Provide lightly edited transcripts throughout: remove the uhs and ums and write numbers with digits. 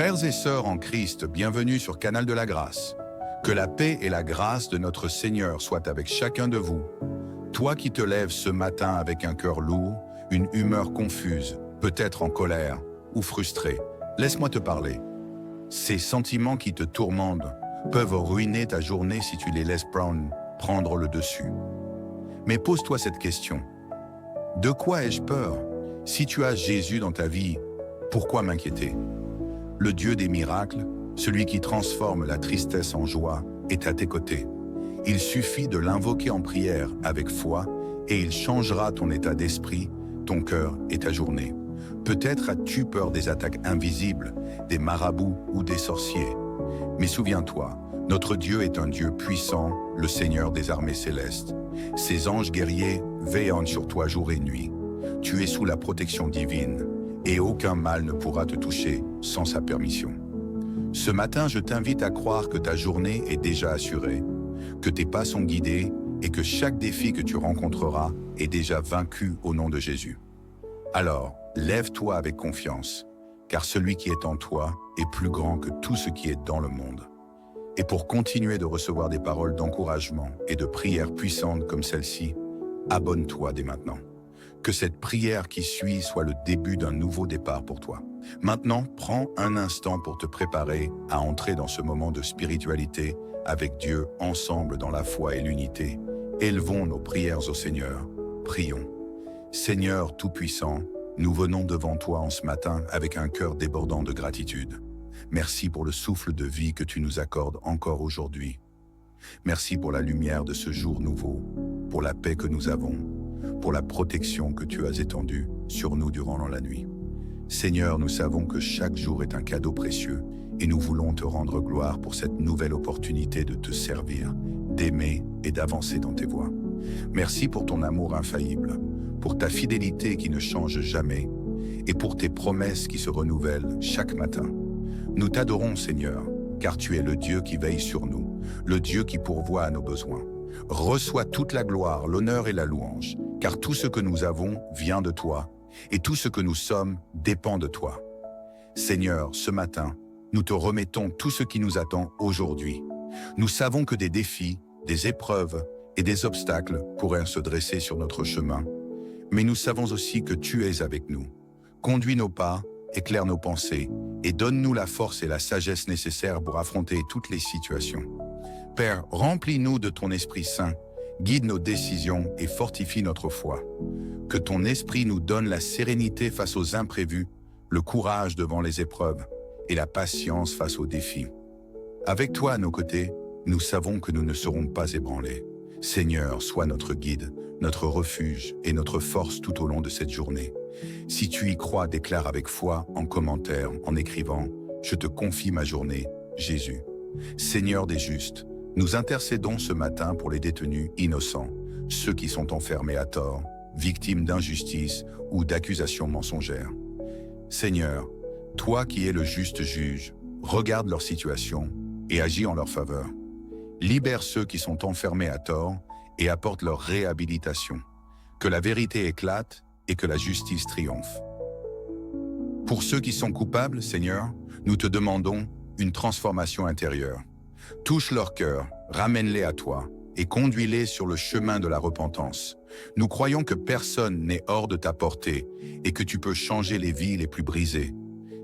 Frères et sœurs en Christ, bienvenue sur Canal de la Grâce. Que la paix et la grâce de notre Seigneur soient avec chacun de vous. Toi qui te lèves ce matin avec un cœur lourd, une humeur confuse, peut-être en colère ou frustré, laisse-moi te parler. Ces sentiments qui te tourmentent peuvent ruiner ta journée si tu les laisses prendre le dessus. Mais pose-toi cette question. De quoi ai-je peur? Si tu as Jésus dans ta vie, pourquoi m'inquiéter? Le Dieu des miracles, celui qui transforme la tristesse en joie, est à tes côtés. Il suffit de l'invoquer en prière avec foi et il changera ton état d'esprit, ton cœur et ta journée. Peut-être as-tu peur des attaques invisibles, des marabouts ou des sorciers. Mais souviens-toi, notre Dieu est un Dieu puissant, le Seigneur des armées célestes. Ses anges guerriers veillent sur toi jour et nuit. Tu es sous la protection divine et aucun mal ne pourra te toucher sans sa permission. Ce matin, je t'invite à croire que ta journée est déjà assurée, que tes pas sont guidés et que chaque défi que tu rencontreras est déjà vaincu au nom de Jésus. Alors, lève-toi avec confiance, car celui qui est en toi est plus grand que tout ce qui est dans le monde. Et pour continuer de recevoir des paroles d'encouragement et de prières puissantes comme celle-ci, abonne-toi dès maintenant. Que cette prière qui suit soit le début d'un nouveau départ pour toi. Maintenant, prends un instant pour te préparer à entrer dans ce moment de spiritualité avec Dieu ensemble dans la foi et l'unité. Élevons nos prières au Seigneur. Prions. Seigneur Tout-Puissant, nous venons devant toi en ce matin avec un cœur débordant de gratitude. Merci pour le souffle de vie que tu nous accordes encore aujourd'hui. Merci pour la lumière de ce jour nouveau, pour la paix que nous avons, pour la protection que tu as étendue sur nous durant la nuit. Seigneur, nous savons que chaque jour est un cadeau précieux et nous voulons te rendre gloire pour cette nouvelle opportunité de te servir, d'aimer et d'avancer dans tes voies. Merci pour ton amour infaillible, pour ta fidélité qui ne change jamais et pour tes promesses qui se renouvellent chaque matin. Nous t'adorons, Seigneur, car tu es le Dieu qui veille sur nous, le Dieu qui pourvoit à nos besoins. Reçois toute la gloire, l'honneur et la louange, car tout ce que nous avons vient de toi, et tout ce que nous sommes dépend de toi. Seigneur, ce matin, nous te remettons tout ce qui nous attend aujourd'hui. Nous savons que des défis, des épreuves et des obstacles pourraient se dresser sur notre chemin, mais nous savons aussi que tu es avec nous. Conduis nos pas, éclaire nos pensées, et donne-nous la force et la sagesse nécessaires pour affronter toutes les situations. Père, remplis-nous de ton Esprit Saint, guide nos décisions et fortifie notre foi. Que ton Esprit nous donne la sérénité face aux imprévus, le courage devant les épreuves et la patience face aux défis. Avec toi à nos côtés, nous savons que nous ne serons pas ébranlés. Seigneur, sois notre guide, notre refuge et notre force tout au long de cette journée. Si tu y crois, déclare avec foi en commentaire, en écrivant « Je te confie ma journée, Jésus ». Seigneur des justes, nous intercédons ce matin pour les détenus innocents, ceux qui sont enfermés à tort, victimes d'injustice ou d'accusations mensongères. Seigneur, toi qui es le juste juge, regarde leur situation et agis en leur faveur. Libère ceux qui sont enfermés à tort et apporte leur réhabilitation. Que la vérité éclate et que la justice triomphe. Pour ceux qui sont coupables, Seigneur, nous te demandons une transformation intérieure. Touche leur cœur, ramène-les à toi et conduis-les sur le chemin de la repentance. Nous croyons que personne n'est hors de ta portée et que tu peux changer les vies les plus brisées.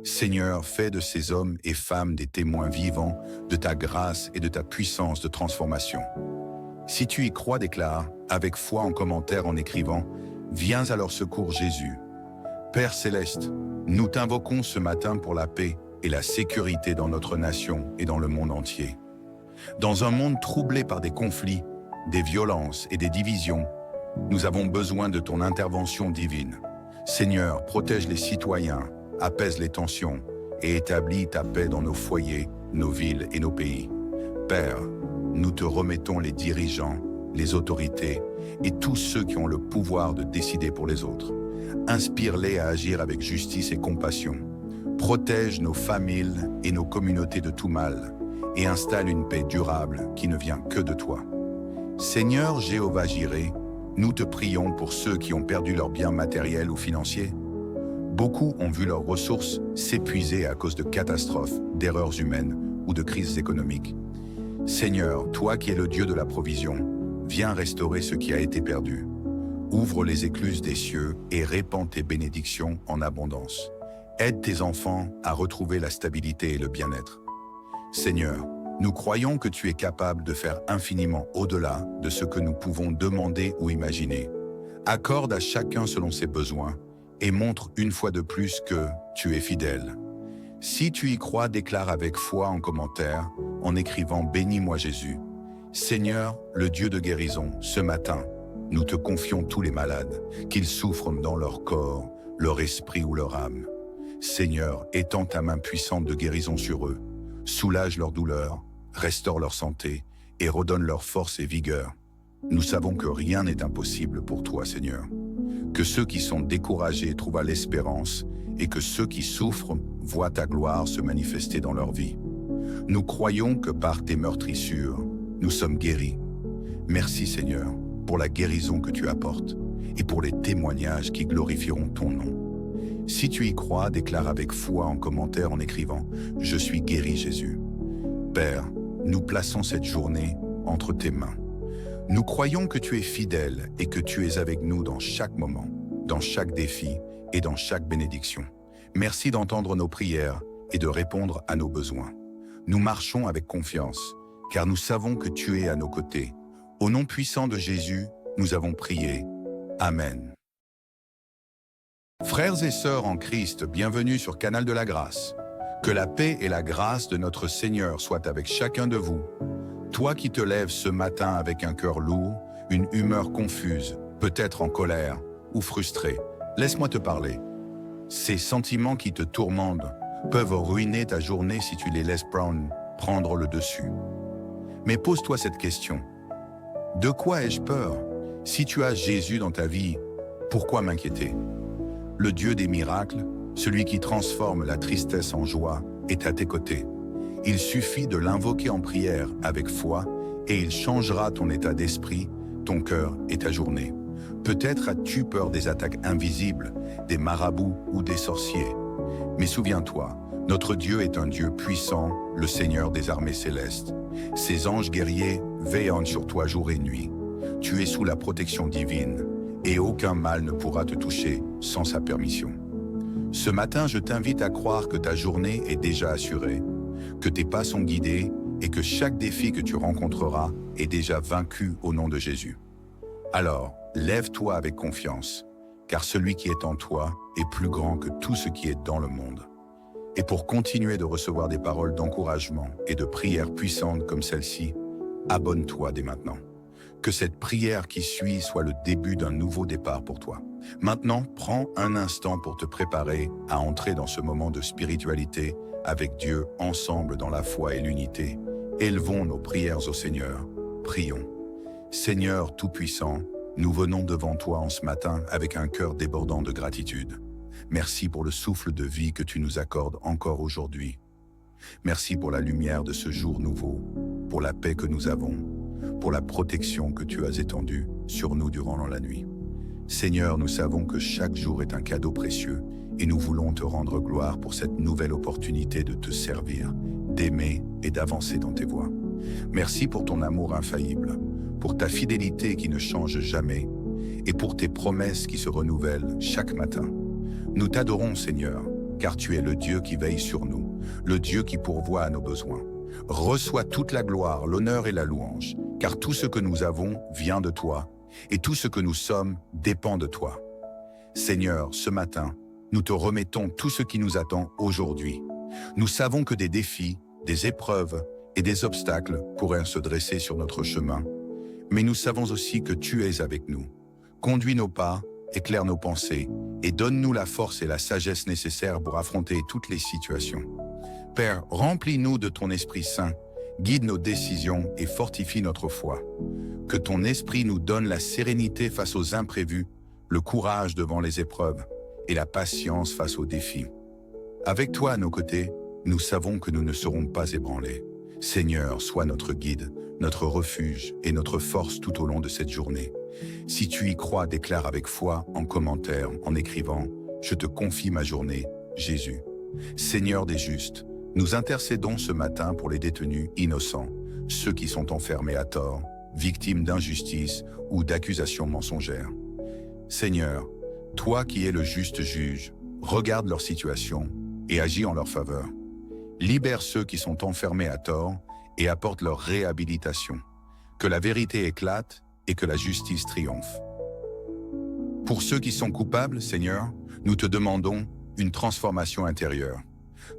Seigneur, fais de ces hommes et femmes des témoins vivants de ta grâce et de ta puissance de transformation. Si tu y crois, déclare, avec foi en commentaire en écrivant « Viens à leur secours Jésus ». Père Céleste, nous t'invoquons ce matin pour la paix et la sécurité dans notre nation et dans le monde entier. Dans un monde troublé par des conflits, des violences et des divisions, nous avons besoin de ton intervention divine. Seigneur, protège les citoyens, apaise les tensions et établis ta paix dans nos foyers, nos villes et nos pays. Père, nous te remettons les dirigeants, les autorités et tous ceux qui ont le pouvoir de décider pour les autres. Inspire-les à agir avec justice et compassion. Protège nos familles et nos communautés de tout mal et installe une paix durable qui ne vient que de toi. Seigneur Jéhovah Jireh, nous te prions pour ceux qui ont perdu leurs biens matériels ou financiers. Beaucoup ont vu leurs ressources s'épuiser à cause de catastrophes, d'erreurs humaines ou de crises économiques. Seigneur, toi qui es le Dieu de la provision, viens restaurer ce qui a été perdu. Ouvre les écluses des cieux et répands tes bénédictions en abondance. Aide tes enfants à retrouver la stabilité et le bien-être. Seigneur, nous croyons que tu es capable de faire infiniment au-delà de ce que nous pouvons demander ou imaginer. Accorde à chacun selon ses besoins et montre une fois de plus que tu es fidèle. Si tu y crois, déclare avec foi en commentaire, en écrivant « Bénis-moi Jésus ». Seigneur, le Dieu de guérison, ce matin, nous te confions tous les malades, qu'ils souffrent dans leur corps, leur esprit ou leur âme. Seigneur, étends ta main puissante de guérison sur eux, soulage leur douleur, restaure leur santé et redonne leur force et vigueur. Nous savons que rien n'est impossible pour toi, Seigneur. Que ceux qui sont découragés trouvent l'espérance et que ceux qui souffrent voient ta gloire se manifester dans leur vie. Nous croyons que par tes meurtrissures, nous sommes guéris. Merci, Seigneur, pour la guérison que tu apportes et pour les témoignages qui glorifieront ton nom. Si tu y crois, déclare avec foi en commentaire en écrivant « Je suis guéri, Jésus ». Père, nous plaçons cette journée entre tes mains. Nous croyons que tu es fidèle et que tu es avec nous dans chaque moment, dans chaque défi et dans chaque bénédiction. Merci d'entendre nos prières et de répondre à nos besoins. Nous marchons avec confiance, car nous savons que tu es à nos côtés. Au nom puissant de Jésus, nous avons prié. Amen. Frères et sœurs en Christ, bienvenue sur Canal de la Grâce. Que la paix et la grâce de notre Seigneur soient avec chacun de vous. Toi qui te lèves ce matin avec un cœur lourd, une humeur confuse, peut-être en colère ou frustré, laisse-moi te parler. Ces sentiments qui te tourmentent peuvent ruiner ta journée si tu les laisses prendre le dessus. Mais pose-toi cette question. De quoi ai-je peur? Si tu as Jésus dans ta vie, pourquoi m'inquiéter? Le Dieu des miracles, celui qui transforme la tristesse en joie, est à tes côtés. Il suffit de l'invoquer en prière avec foi et il changera ton état d'esprit, ton cœur et ta journée. Peut-être as-tu peur des attaques invisibles, des marabouts ou des sorciers. Mais souviens-toi, notre Dieu est un Dieu puissant, le Seigneur des armées célestes. Ses anges guerriers veillent sur toi jour et nuit. Tu es sous la protection divine et aucun mal ne pourra te toucher sans sa permission. Ce matin, je t'invite à croire que ta journée est déjà assurée, que tes pas sont guidés et que chaque défi que tu rencontreras est déjà vaincu au nom de Jésus. Alors, lève-toi avec confiance, car celui qui est en toi est plus grand que tout ce qui est dans le monde. Et pour continuer de recevoir des paroles d'encouragement et de prières puissantes comme celle-ci, abonne-toi dès maintenant. Que cette prière qui suit soit le début d'un nouveau départ pour toi. Maintenant, prends un instant pour te préparer à entrer dans ce moment de spiritualité avec Dieu ensemble dans la foi et l'unité. Élevons nos prières au Seigneur. Prions. Seigneur Tout-Puissant, nous venons devant toi en ce matin avec un cœur débordant de gratitude. Merci pour le souffle de vie que tu nous accordes encore aujourd'hui. Merci pour la lumière de ce jour nouveau, pour la paix que nous avons, pour la protection que tu as étendue sur nous durant la nuit. Seigneur, nous savons que chaque jour est un cadeau précieux et nous voulons te rendre gloire pour cette nouvelle opportunité de te servir, d'aimer et d'avancer dans tes voies. Merci pour ton amour infaillible, pour ta fidélité qui ne change jamais et pour tes promesses qui se renouvellent chaque matin. Nous t'adorons, Seigneur, car tu es le Dieu qui veille sur nous, le Dieu qui pourvoit à nos besoins. Reçois toute la gloire, l'honneur et la louange, car tout ce que nous avons vient de toi, et tout ce que nous sommes dépend de toi. Seigneur, ce matin, nous te remettons tout ce qui nous attend aujourd'hui. Nous savons que des défis, des épreuves et des obstacles pourraient se dresser sur notre chemin, mais nous savons aussi que tu es avec nous. Conduis nos pas, éclaire nos pensées, et donne-nous la force et la sagesse nécessaires pour affronter toutes les situations. Père, remplis-nous de ton Esprit Saint, guide nos décisions et fortifie notre foi. Que ton Esprit nous donne la sérénité face aux imprévus, le courage devant les épreuves et la patience face aux défis. Avec toi à nos côtés, nous savons que nous ne serons pas ébranlés. Seigneur, sois notre guide, notre refuge et notre force tout au long de cette journée. Si tu y crois, déclare avec foi en commentaire, en écrivant je te confie ma journée, Jésus. Seigneur des justes, nous intercédons ce matin pour les détenus innocents, ceux qui sont enfermés à tort, victimes d'injustice ou d'accusations mensongères. Seigneur, toi qui es le juste juge, regarde leur situation et agis en leur faveur. Libère ceux qui sont enfermés à tort et apporte leur réhabilitation. Que la vérité éclate et que la justice triomphe. Pour ceux qui sont coupables, Seigneur, nous te demandons une transformation intérieure.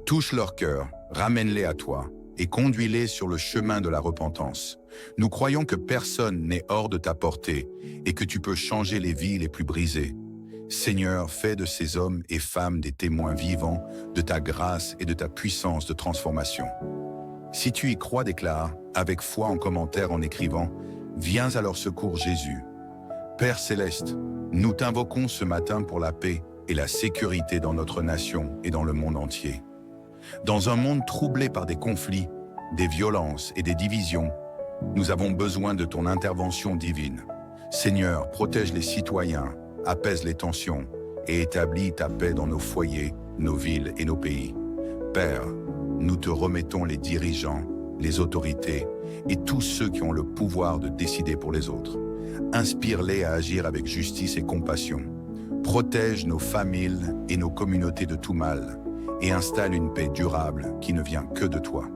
Touche leur cœur, ramène-les à toi et conduis-les sur le chemin de la repentance. Nous croyons que personne n'est hors de ta portée et que tu peux changer les vies les plus brisées. Seigneur, fais de ces hommes et femmes des témoins vivants de ta grâce et de ta puissance de transformation. Si tu y crois, déclare, avec foi en commentaire en écrivant « Viens à leur secours, Jésus ». Père céleste, nous t'invoquons ce matin pour la paix et la sécurité dans notre nation et dans le monde entier. Dans un monde troublé par des conflits, des violences et des divisions, nous avons besoin de ton intervention divine. Seigneur, protège les citoyens, apaise les tensions et établis ta paix dans nos foyers, nos villes et nos pays. Père, nous te remettons les dirigeants, les autorités et tous ceux qui ont le pouvoir de décider pour les autres. Inspire-les à agir avec justice et compassion. Protège nos familles et nos communautés de tout mal et installe une paix durable qui ne vient que de toi.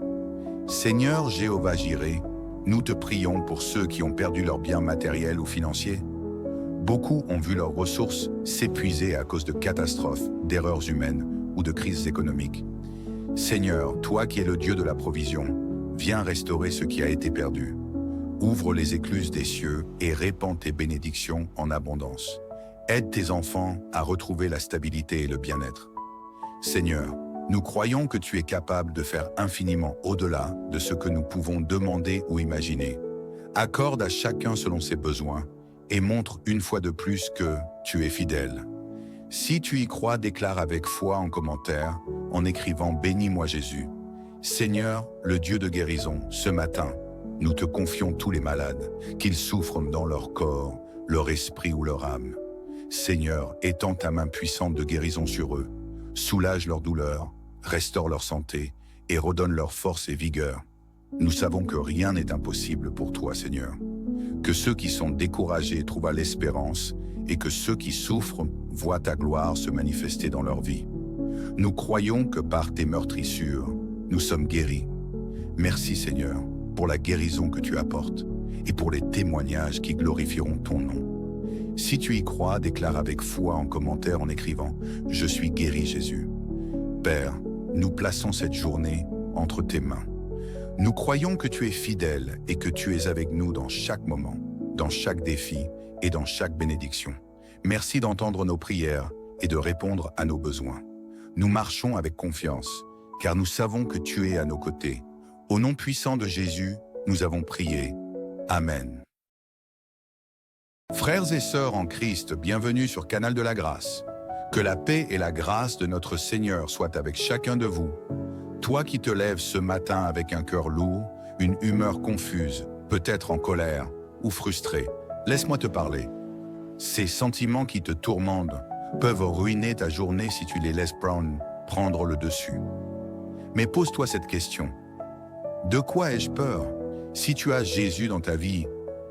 Seigneur Jéhovah Jireh, nous te prions pour ceux qui ont perdu leurs biens matériels ou financiers. Beaucoup ont vu leurs ressources s'épuiser à cause de catastrophes, d'erreurs humaines ou de crises économiques. Seigneur, toi qui es le Dieu de la provision, viens restaurer ce qui a été perdu. Ouvre les écluses des cieux et répands tes bénédictions en abondance. Aide tes enfants à retrouver la stabilité et le bien-être. Seigneur, nous croyons que tu es capable de faire infiniment au-delà de ce que nous pouvons demander ou imaginer. Accorde à chacun selon ses besoins et montre une fois de plus que tu es fidèle. Si tu y crois, déclare avec foi en commentaire, en écrivant « Bénis-moi Jésus ». Seigneur, le Dieu de guérison, ce matin, nous te confions tous les malades, qu'ils souffrent dans leur corps, leur esprit ou leur âme. Seigneur, étends ta main puissante de guérison sur eux, soulage leur douleur, restaure leur santé et redonne leur force et vigueur. Nous savons que rien n'est impossible pour toi, Seigneur. Que ceux qui sont découragés trouvent l'espérance et que ceux qui souffrent voient ta gloire se manifester dans leur vie. Nous croyons que par tes meurtrissures, nous sommes guéris. Merci Seigneur pour la guérison que tu apportes et pour les témoignages qui glorifieront ton nom. Si tu y crois, déclare avec foi en commentaire en écrivant « Je suis guéri Jésus ». Père, nous plaçons cette journée entre tes mains. Nous croyons que tu es fidèle et que tu es avec nous dans chaque moment, dans chaque défi et dans chaque bénédiction. Merci d'entendre nos prières et de répondre à nos besoins. Nous marchons avec confiance, car nous savons que tu es à nos côtés. Au nom puissant de Jésus, nous avons prié. Amen. Frères et sœurs en Christ, bienvenue sur Canal de la Grâce. Que la paix et la grâce de notre Seigneur soient avec chacun de vous. Toi qui te lèves ce matin avec un cœur lourd, une humeur confuse, peut-être en colère ou frustré, laisse-moi te parler. Ces sentiments qui te tourmentent peuvent ruiner ta journée si tu les laisses prendre le dessus. Mais pose-toi cette question. De quoi ai-je peur? Si tu as Jésus dans ta vie,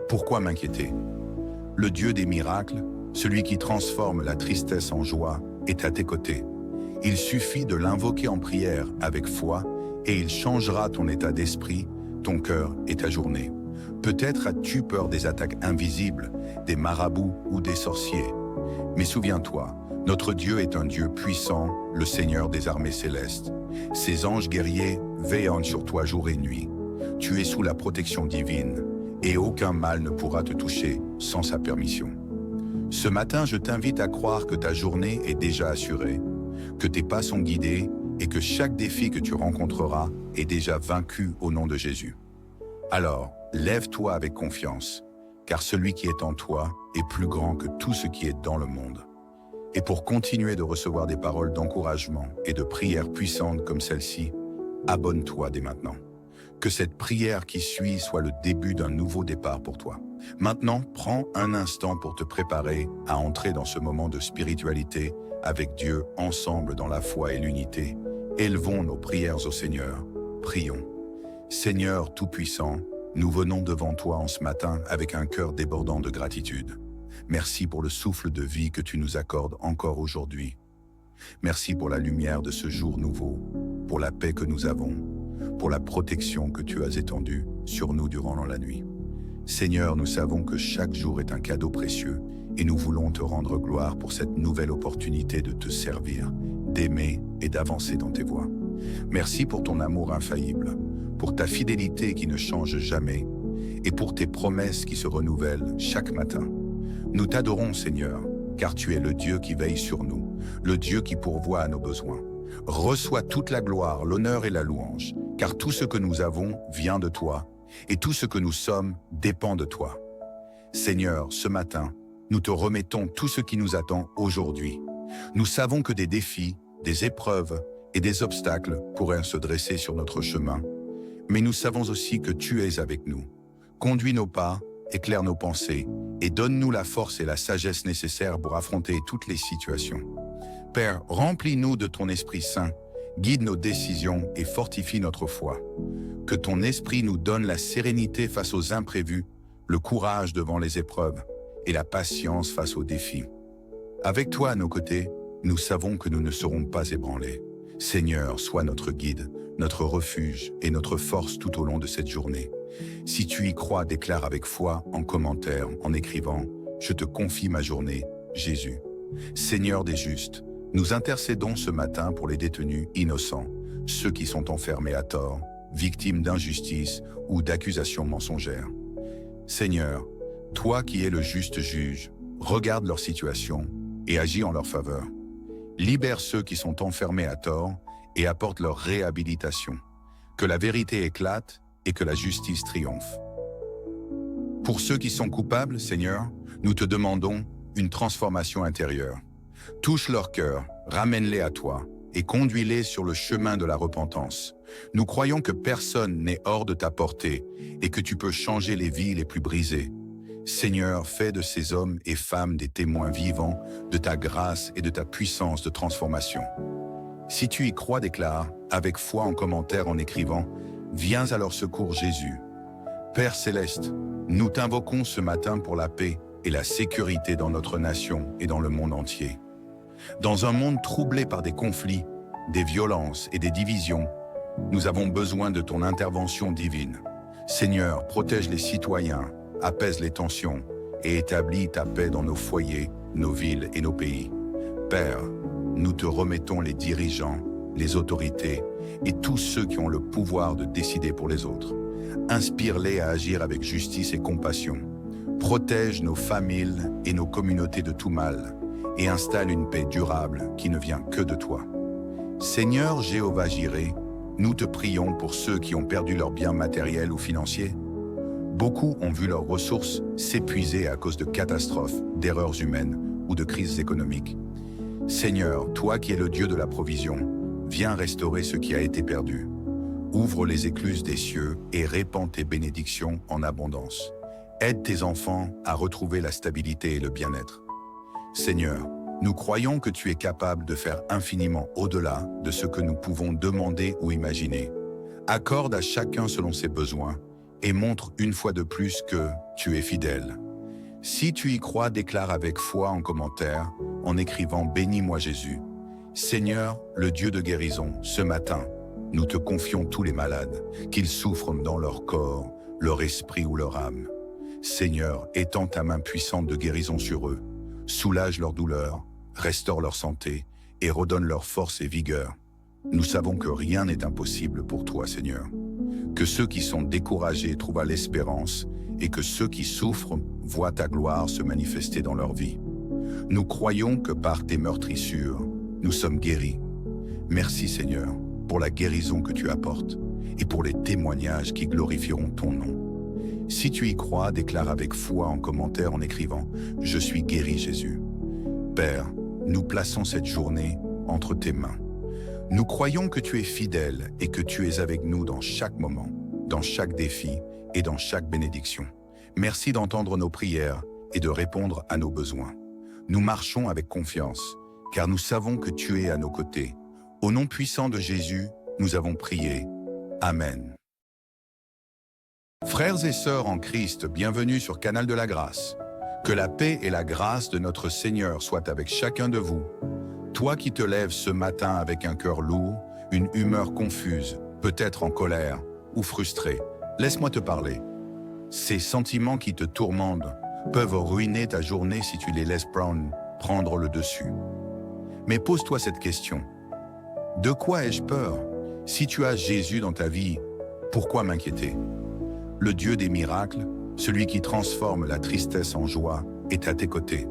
pourquoi m'inquiéter? Le Dieu des miracles, celui qui transforme la tristesse en joie, est à tes côtés. Il suffit de l'invoquer en prière avec foi et il changera ton état d'esprit, ton cœur et ta journée. Peut-être as-tu peur des attaques invisibles, des marabouts ou des sorciers. Mais souviens-toi, notre Dieu est un Dieu puissant, le Seigneur des armées célestes. Ses anges guerriers veillent sur toi jour et nuit. Tu es sous la protection divine et aucun mal ne pourra te toucher sans sa permission. Ce matin, je t'invite à croire que ta journée est déjà assurée, que tes pas sont guidés et que chaque défi que tu rencontreras est déjà vaincu au nom de Jésus. Alors, lève-toi avec confiance, car celui qui est en toi est plus grand que tout ce qui est dans le monde. Et pour continuer de recevoir des paroles d'encouragement et de prières puissantes comme celle-ci, abonne-toi dès maintenant. Que cette prière qui suit soit le début d'un nouveau départ pour toi. Maintenant, prends un instant pour te préparer à entrer dans ce moment de spiritualité avec Dieu, ensemble dans la foi et l'unité, élevons nos prières au Seigneur. Prions. Seigneur Tout-Puissant, nous venons devant toi en ce matin avec un cœur débordant de gratitude. Merci pour le souffle de vie que tu nous accordes encore aujourd'hui. Merci pour la lumière de ce jour nouveau, pour la paix que nous avons, pour la protection que tu as étendue sur nous durant la nuit. Seigneur, nous savons que chaque jour est un cadeau précieux et nous voulons te rendre gloire pour cette nouvelle opportunité de te servir, d'aimer et d'avancer dans tes voies. Merci pour ton amour infaillible, pour ta fidélité qui ne change jamais et pour tes promesses qui se renouvellent chaque matin. Nous t'adorons, Seigneur, car tu es le Dieu qui veille sur nous, le Dieu qui pourvoit à nos besoins. Reçois toute la gloire, l'honneur et la louange, car tout ce que nous avons vient de toi, et tout ce que nous sommes dépend de toi. Seigneur, ce matin, nous te remettons tout ce qui nous attend aujourd'hui. Nous savons que des défis, des épreuves et des obstacles pourraient se dresser sur notre chemin, mais nous savons aussi que tu es avec nous. Conduis nos pas, éclaire nos pensées et donne-nous la force et la sagesse nécessaires pour affronter toutes les situations. Père, remplis-nous de ton Esprit Saint, guide nos décisions et fortifie notre foi. Que ton Esprit nous donne la sérénité face aux imprévus, le courage devant les épreuves et la patience face aux défis. Avec toi à nos côtés, nous savons que nous ne serons pas ébranlés. Seigneur, sois notre guide, notre refuge et notre force tout au long de cette journée. Si tu y crois, déclare avec foi en commentaire, en écrivant « Je te confie ma journée, Jésus ». Seigneur des justes, nous intercédons ce matin pour les détenus innocents, ceux qui sont enfermés à tort, victimes d'injustice ou d'accusations mensongères. Seigneur, toi qui es le juste juge, regarde leur situation et agis en leur faveur. Libère ceux qui sont enfermés à tort et apporte leur réhabilitation. Que la vérité éclate et que la justice triomphe. Pour ceux qui sont coupables, Seigneur, nous te demandons une transformation intérieure. Touche leur cœur, ramène-les à toi et conduis-les sur le chemin de la repentance. Nous croyons que personne n'est hors de ta portée et que tu peux changer les vies les plus brisées. Seigneur, fais de ces hommes et femmes des témoins vivants de ta grâce et de ta puissance de transformation. Si tu y crois, déclare, avec foi en commentaire en écrivant « Viens à leur secours, Jésus ». Père céleste, nous t'invoquons ce matin pour la paix et la sécurité dans notre nation et dans le monde entier. Dans un monde troublé par des conflits, des violences et des divisions, nous avons besoin de ton intervention divine. Seigneur, protège les citoyens, apaise les tensions et établis ta paix dans nos foyers, nos villes et nos pays. Père, nous te remettons les dirigeants, les autorités et tous ceux qui ont le pouvoir de décider pour les autres. Inspire-les à agir avec justice et compassion. Protège nos familles et nos communautés de tout mal et installe une paix durable qui ne vient que de toi. Seigneur Jéhovah Jireh, nous te prions pour ceux qui ont perdu leurs biens matériels ou financiers. Beaucoup ont vu leurs ressources s'épuiser à cause de catastrophes, d'erreurs humaines ou de crises économiques. Seigneur, toi qui es le Dieu de la provision, viens restaurer ce qui a été perdu. Ouvre les écluses des cieux et répands tes bénédictions en abondance. Aide tes enfants à retrouver la stabilité et le bien-être. Seigneur, nous croyons que tu es capable de faire infiniment au-delà de ce que nous pouvons demander ou imaginer. Accorde à chacun selon ses besoins et montre une fois de plus que tu es fidèle. Si tu y crois, déclare avec foi en commentaire, en écrivant « Bénis-moi Jésus ». Seigneur, le Dieu de guérison, ce matin, nous te confions tous les malades, qu'ils souffrent dans leur corps, leur esprit ou leur âme. Seigneur, étends ta main puissante de guérison sur eux, soulage leur douleur, restaure leur santé et redonne leur force et vigueur. Nous savons que rien n'est impossible pour toi, Seigneur. Que ceux qui sont découragés trouvent l'espérance et que ceux qui souffrent voient ta gloire se manifester dans leur vie. Nous croyons que par tes meurtrissures, nous sommes guéris. Merci, Seigneur, pour la guérison que tu apportes et pour les témoignages qui glorifieront ton nom. Si tu y crois, déclare avec foi en commentaire en écrivant « Je suis guéri, Jésus ». Père, nous plaçons cette journée entre tes mains. Nous croyons que tu es fidèle et que tu es avec nous dans chaque moment, dans chaque défi et dans chaque bénédiction. Merci d'entendre nos prières et de répondre à nos besoins. Nous marchons avec confiance, car nous savons que tu es à nos côtés. Au nom puissant de Jésus, nous avons prié. Amen. Frères et sœurs en Christ, bienvenue sur Canal de la Grâce. Que la paix et la grâce de notre Seigneur soient avec chacun de vous. Toi qui te lèves ce matin avec un cœur lourd, une humeur confuse, peut-être en colère ou frustré, laisse-moi te parler. Ces sentiments qui te tourmentent peuvent ruiner ta journée si tu les laisses prendre le dessus. Mais pose-toi cette question. De quoi ai-je peur? Si tu as Jésus dans ta vie, pourquoi m'inquiéter? Le Dieu des miracles, celui qui transforme la tristesse en joie, est à tes côtés.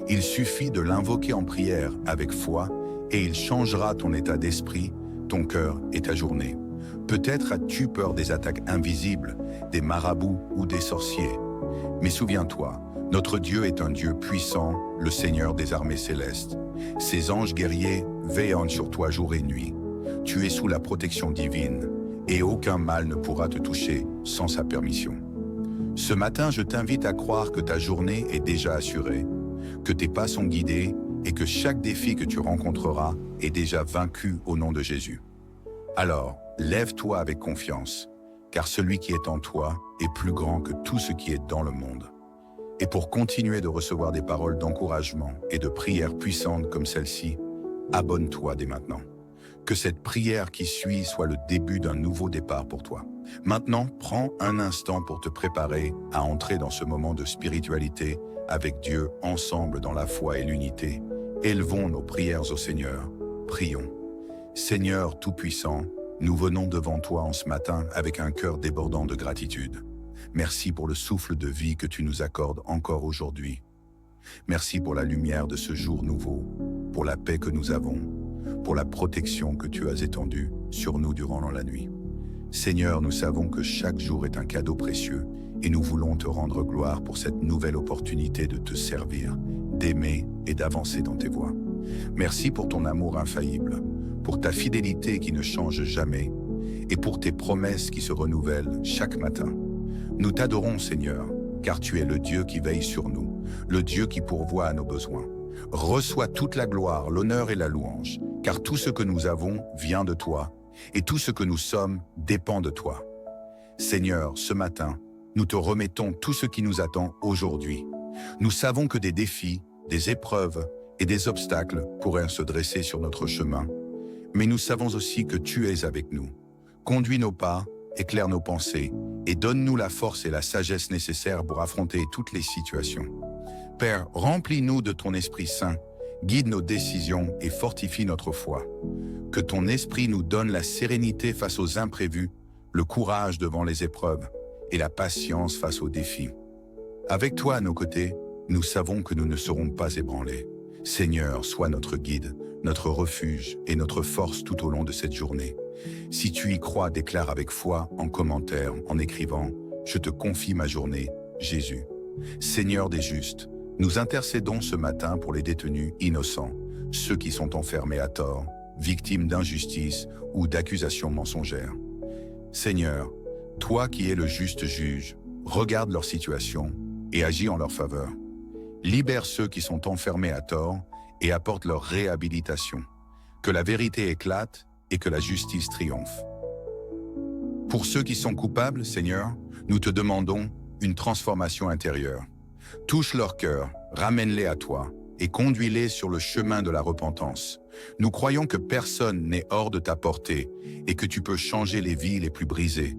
Il suffit de l'invoquer en prière avec foi et il changera ton état d'esprit, ton cœur et ta journée. Peut-être as-tu peur des attaques invisibles, des marabouts ou des sorciers. Mais souviens-toi, notre Dieu est un Dieu puissant, le Seigneur des armées célestes. Ses anges guerriers veillent sur toi jour et nuit. Tu es sous la protection divine et aucun mal ne pourra te toucher sans sa permission. Ce matin, je t'invite à croire que ta journée est déjà assurée, que tes pas sont guidés et que chaque défi que tu rencontreras est déjà vaincu au nom de Jésus. Alors, lève-toi avec confiance, car celui qui est en toi est plus grand que tout ce qui est dans le monde. Et pour continuer de recevoir des paroles d'encouragement et de prières puissantes comme celle-ci, abonne-toi dès maintenant. Que cette prière qui suit soit le début d'un nouveau départ pour toi. Maintenant, prends un instant pour te préparer à entrer dans ce moment de spiritualité avec Dieu ensemble dans la foi et l'unité. Élevons nos prières au Seigneur. Prions. Seigneur Tout-Puissant, nous venons devant toi en ce matin avec un cœur débordant de gratitude. Merci pour le souffle de vie que tu nous accordes encore aujourd'hui. Merci pour la lumière de ce jour nouveau, pour la paix que nous avons, pour la protection que tu as étendue sur nous durant la nuit. Seigneur, nous savons que chaque jour est un cadeau précieux et nous voulons te rendre gloire pour cette nouvelle opportunité de te servir, d'aimer et d'avancer dans tes voies. Merci pour ton amour infaillible, pour ta fidélité qui ne change jamais et pour tes promesses qui se renouvellent chaque matin. Nous t'adorons, Seigneur, car tu es le Dieu qui veille sur nous, le Dieu qui pourvoit à nos besoins. Reçois toute la gloire, l'honneur et la louange, car tout ce que nous avons vient de toi, et tout ce que nous sommes dépend de toi. Seigneur, ce matin, nous te remettons tout ce qui nous attend aujourd'hui. Nous savons que des défis, des épreuves et des obstacles pourraient se dresser sur notre chemin, mais nous savons aussi que tu es avec nous. Conduis nos pas, éclaire nos pensées, et donne-nous la force et la sagesse nécessaires pour affronter toutes les situations. Père, remplis-nous de ton Esprit Saint, guide nos décisions et fortifie notre foi. Que ton Esprit nous donne la sérénité face aux imprévus, le courage devant les épreuves et la patience face aux défis. Avec toi à nos côtés, nous savons que nous ne serons pas ébranlés. Seigneur, sois notre guide, notre refuge et notre force tout au long de cette journée. Si tu y crois, déclare avec foi en commentaire, en écrivant « Je te confie ma journée, Jésus ». Seigneur des justes, nous intercédons ce matin pour les détenus innocents, ceux qui sont enfermés à tort, victimes d'injustice ou d'accusations mensongères. Seigneur, toi qui es le juste juge, regarde leur situation et agis en leur faveur. Libère ceux qui sont enfermés à tort et apporte leur réhabilitation. Que la vérité éclate et que la justice triomphe. Pour ceux qui sont coupables, Seigneur, nous te demandons une transformation intérieure. Touche leur cœur, ramène-les à toi et conduis-les sur le chemin de la repentance. Nous croyons que personne n'est hors de ta portée et que tu peux changer les vies les plus brisées.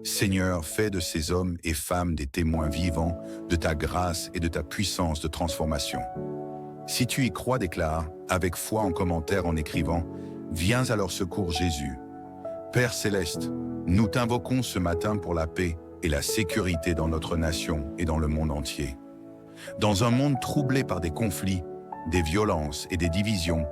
Seigneur, fais de ces hommes et femmes des témoins vivants de ta grâce et de ta puissance de transformation. Si tu y crois, déclare, avec foi en commentaire en écrivant « Viens à leur secours, Jésus ». Père céleste, nous t'invoquons ce matin pour la paix et la sécurité dans notre nation et dans le monde entier. Dans un monde troublé par des conflits, des violences et des divisions,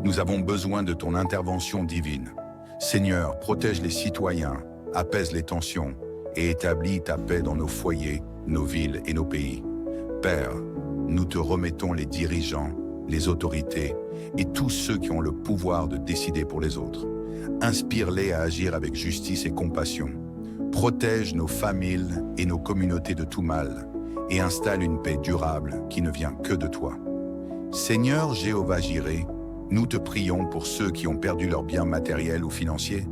nous avons besoin de ton intervention divine. Seigneur, protège les citoyens, apaise les tensions et établis ta paix dans nos foyers, nos villes et nos pays. Père, nous te remettons les dirigeants, les autorités et tous ceux qui ont le pouvoir de décider pour les autres. Inspire-les à agir avec justice et compassion. Protège nos familles et nos communautés de tout mal et installe une paix durable qui ne vient que de toi. Seigneur Jéhovah Jireh, nous te prions pour ceux qui ont perdu leurs biens matériels ou financiers.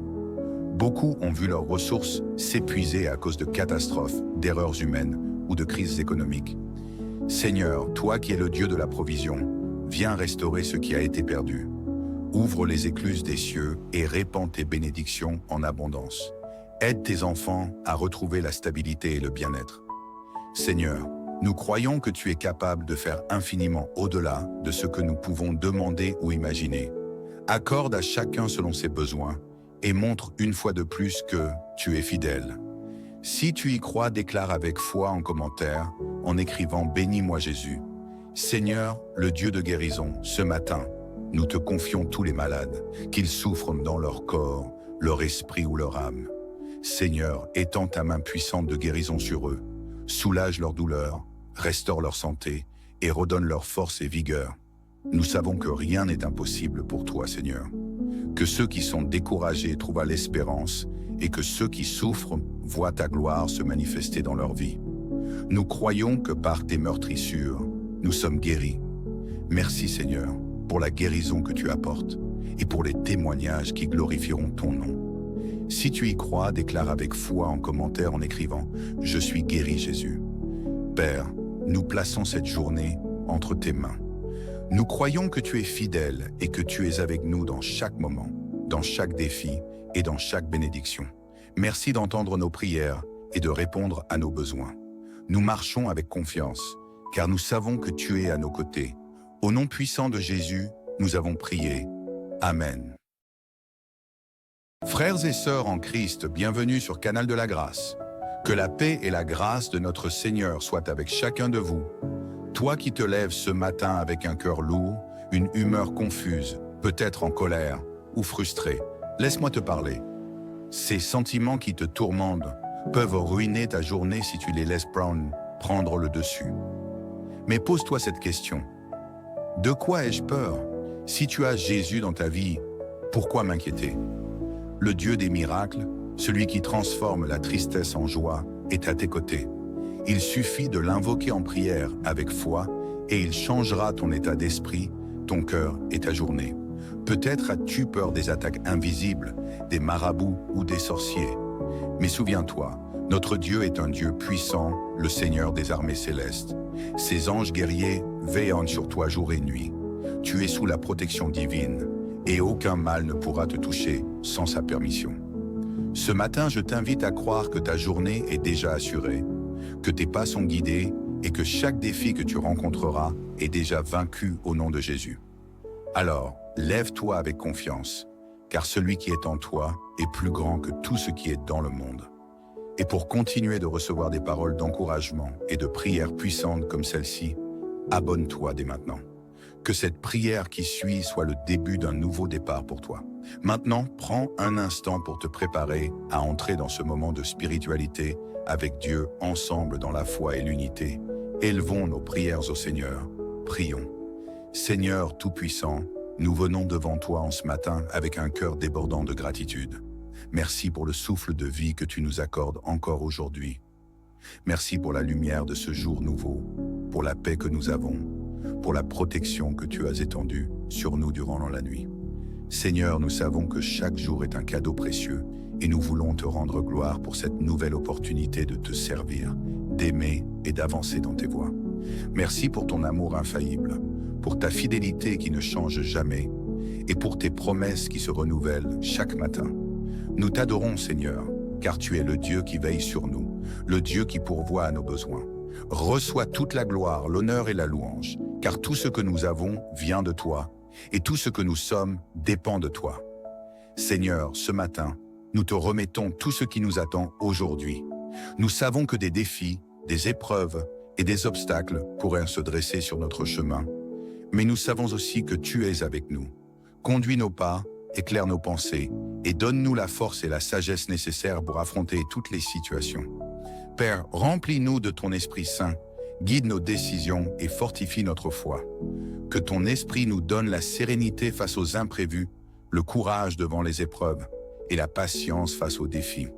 Beaucoup ont vu leurs ressources s'épuiser à cause de catastrophes, d'erreurs humaines ou de crises économiques. Seigneur, toi qui es le Dieu de la provision, viens restaurer ce qui a été perdu. Ouvre les écluses des cieux et répands tes bénédictions en abondance. Aide tes enfants à retrouver la stabilité et le bien-être. Seigneur, nous croyons que tu es capable de faire infiniment au-delà de ce que nous pouvons demander ou imaginer. Accorde à chacun selon ses besoins et montre une fois de plus que tu es fidèle. Si tu y crois, déclare avec foi en commentaire, en écrivant « Bénis-moi Jésus ». Seigneur, le Dieu de guérison, ce matin, nous te confions tous les malades, qu'ils souffrent dans leur corps, leur esprit ou leur âme. Seigneur, étends ta main puissante de guérison sur eux, soulage leur douleur, restaure leur santé et redonne leur force et vigueur. Nous savons que rien n'est impossible pour toi, Seigneur. Que ceux qui sont découragés trouvent l'espérance et que ceux qui souffrent voient ta gloire se manifester dans leur vie. Nous croyons que par tes meurtrissures, nous sommes guéris. Merci, Seigneur, pour la guérison que tu apportes et pour les témoignages qui glorifieront ton nom. Si tu y crois, déclare avec foi en commentaire en écrivant « Je suis guéri, Jésus ». Père, nous plaçons cette journée entre tes mains. Nous croyons que tu es fidèle et que tu es avec nous dans chaque moment, dans chaque défi et dans chaque bénédiction. Merci d'entendre nos prières et de répondre à nos besoins. Nous marchons avec confiance, car nous savons que tu es à nos côtés. Au nom puissant de Jésus, nous avons prié. Amen. Frères et sœurs en Christ, bienvenue sur Canal de la Grâce. Que la paix et la grâce de notre Seigneur soient avec chacun de vous. Toi qui te lèves ce matin avec un cœur lourd, une humeur confuse, peut-être en colère ou frustré, laisse-moi te parler. Ces sentiments qui te tourmentent peuvent ruiner ta journée si tu les laisses prendre le dessus. Mais pose-toi cette question. De quoi ai-je peur? Si tu as Jésus dans ta vie, pourquoi m'inquiéter? Le Dieu des miracles, celui qui transforme la tristesse en joie, est à tes côtés. Il suffit de l'invoquer en prière avec foi et il changera ton état d'esprit, ton cœur et ta journée. Peut-être as-tu peur des attaques invisibles, des marabouts ou des sorciers. Mais souviens-toi, notre Dieu est un Dieu puissant, le Seigneur des armées célestes. Ses anges guerriers veillent sur toi jour et nuit. Tu es sous la protection divine et aucun mal ne pourra te toucher sans sa permission. Ce matin, je t'invite à croire que ta journée est déjà assurée, que tes pas sont guidés et que chaque défi que tu rencontreras est déjà vaincu au nom de Jésus. Alors, lève-toi avec confiance, car celui qui est en toi est plus grand que tout ce qui est dans le monde. Et pour continuer de recevoir des paroles d'encouragement et de prières puissantes comme celle-ci, abonne-toi dès maintenant. Que cette prière qui suit soit le début d'un nouveau départ pour toi. Maintenant, prends un instant pour te préparer à entrer dans ce moment de spiritualité avec Dieu ensemble dans la foi et l'unité. Élevons nos prières au Seigneur. Prions. Seigneur Tout-Puissant, nous venons devant toi en ce matin avec un cœur débordant de gratitude. Merci pour le souffle de vie que tu nous accordes encore aujourd'hui. Merci pour la lumière de ce jour nouveau, pour la paix que nous avons, pour la protection que tu as étendue sur nous durant la nuit. Seigneur, nous savons que chaque jour est un cadeau précieux et nous voulons te rendre gloire pour cette nouvelle opportunité de te servir, d'aimer et d'avancer dans tes voies. Merci pour ton amour infaillible, pour ta fidélité qui ne change jamais et pour tes promesses qui se renouvellent chaque matin. Nous t'adorons, Seigneur, car tu es le Dieu qui veille sur nous, le Dieu qui pourvoit à nos besoins. Reçois toute la gloire, l'honneur et la louange, car tout ce que nous avons vient de toi, et tout ce que nous sommes dépend de toi. Seigneur, ce matin, nous te remettons tout ce qui nous attend aujourd'hui. Nous savons que des défis, des épreuves et des obstacles pourraient se dresser sur notre chemin, mais nous savons aussi que tu es avec nous. Conduis nos pas, éclaire nos pensées, et donne-nous la force et la sagesse nécessaires pour affronter toutes les situations. Père, remplis-nous de ton Esprit Saint, guide nos décisions et fortifie notre foi. Que ton Esprit nous donne la sérénité face aux imprévus, le courage devant les épreuves et la patience face aux défis.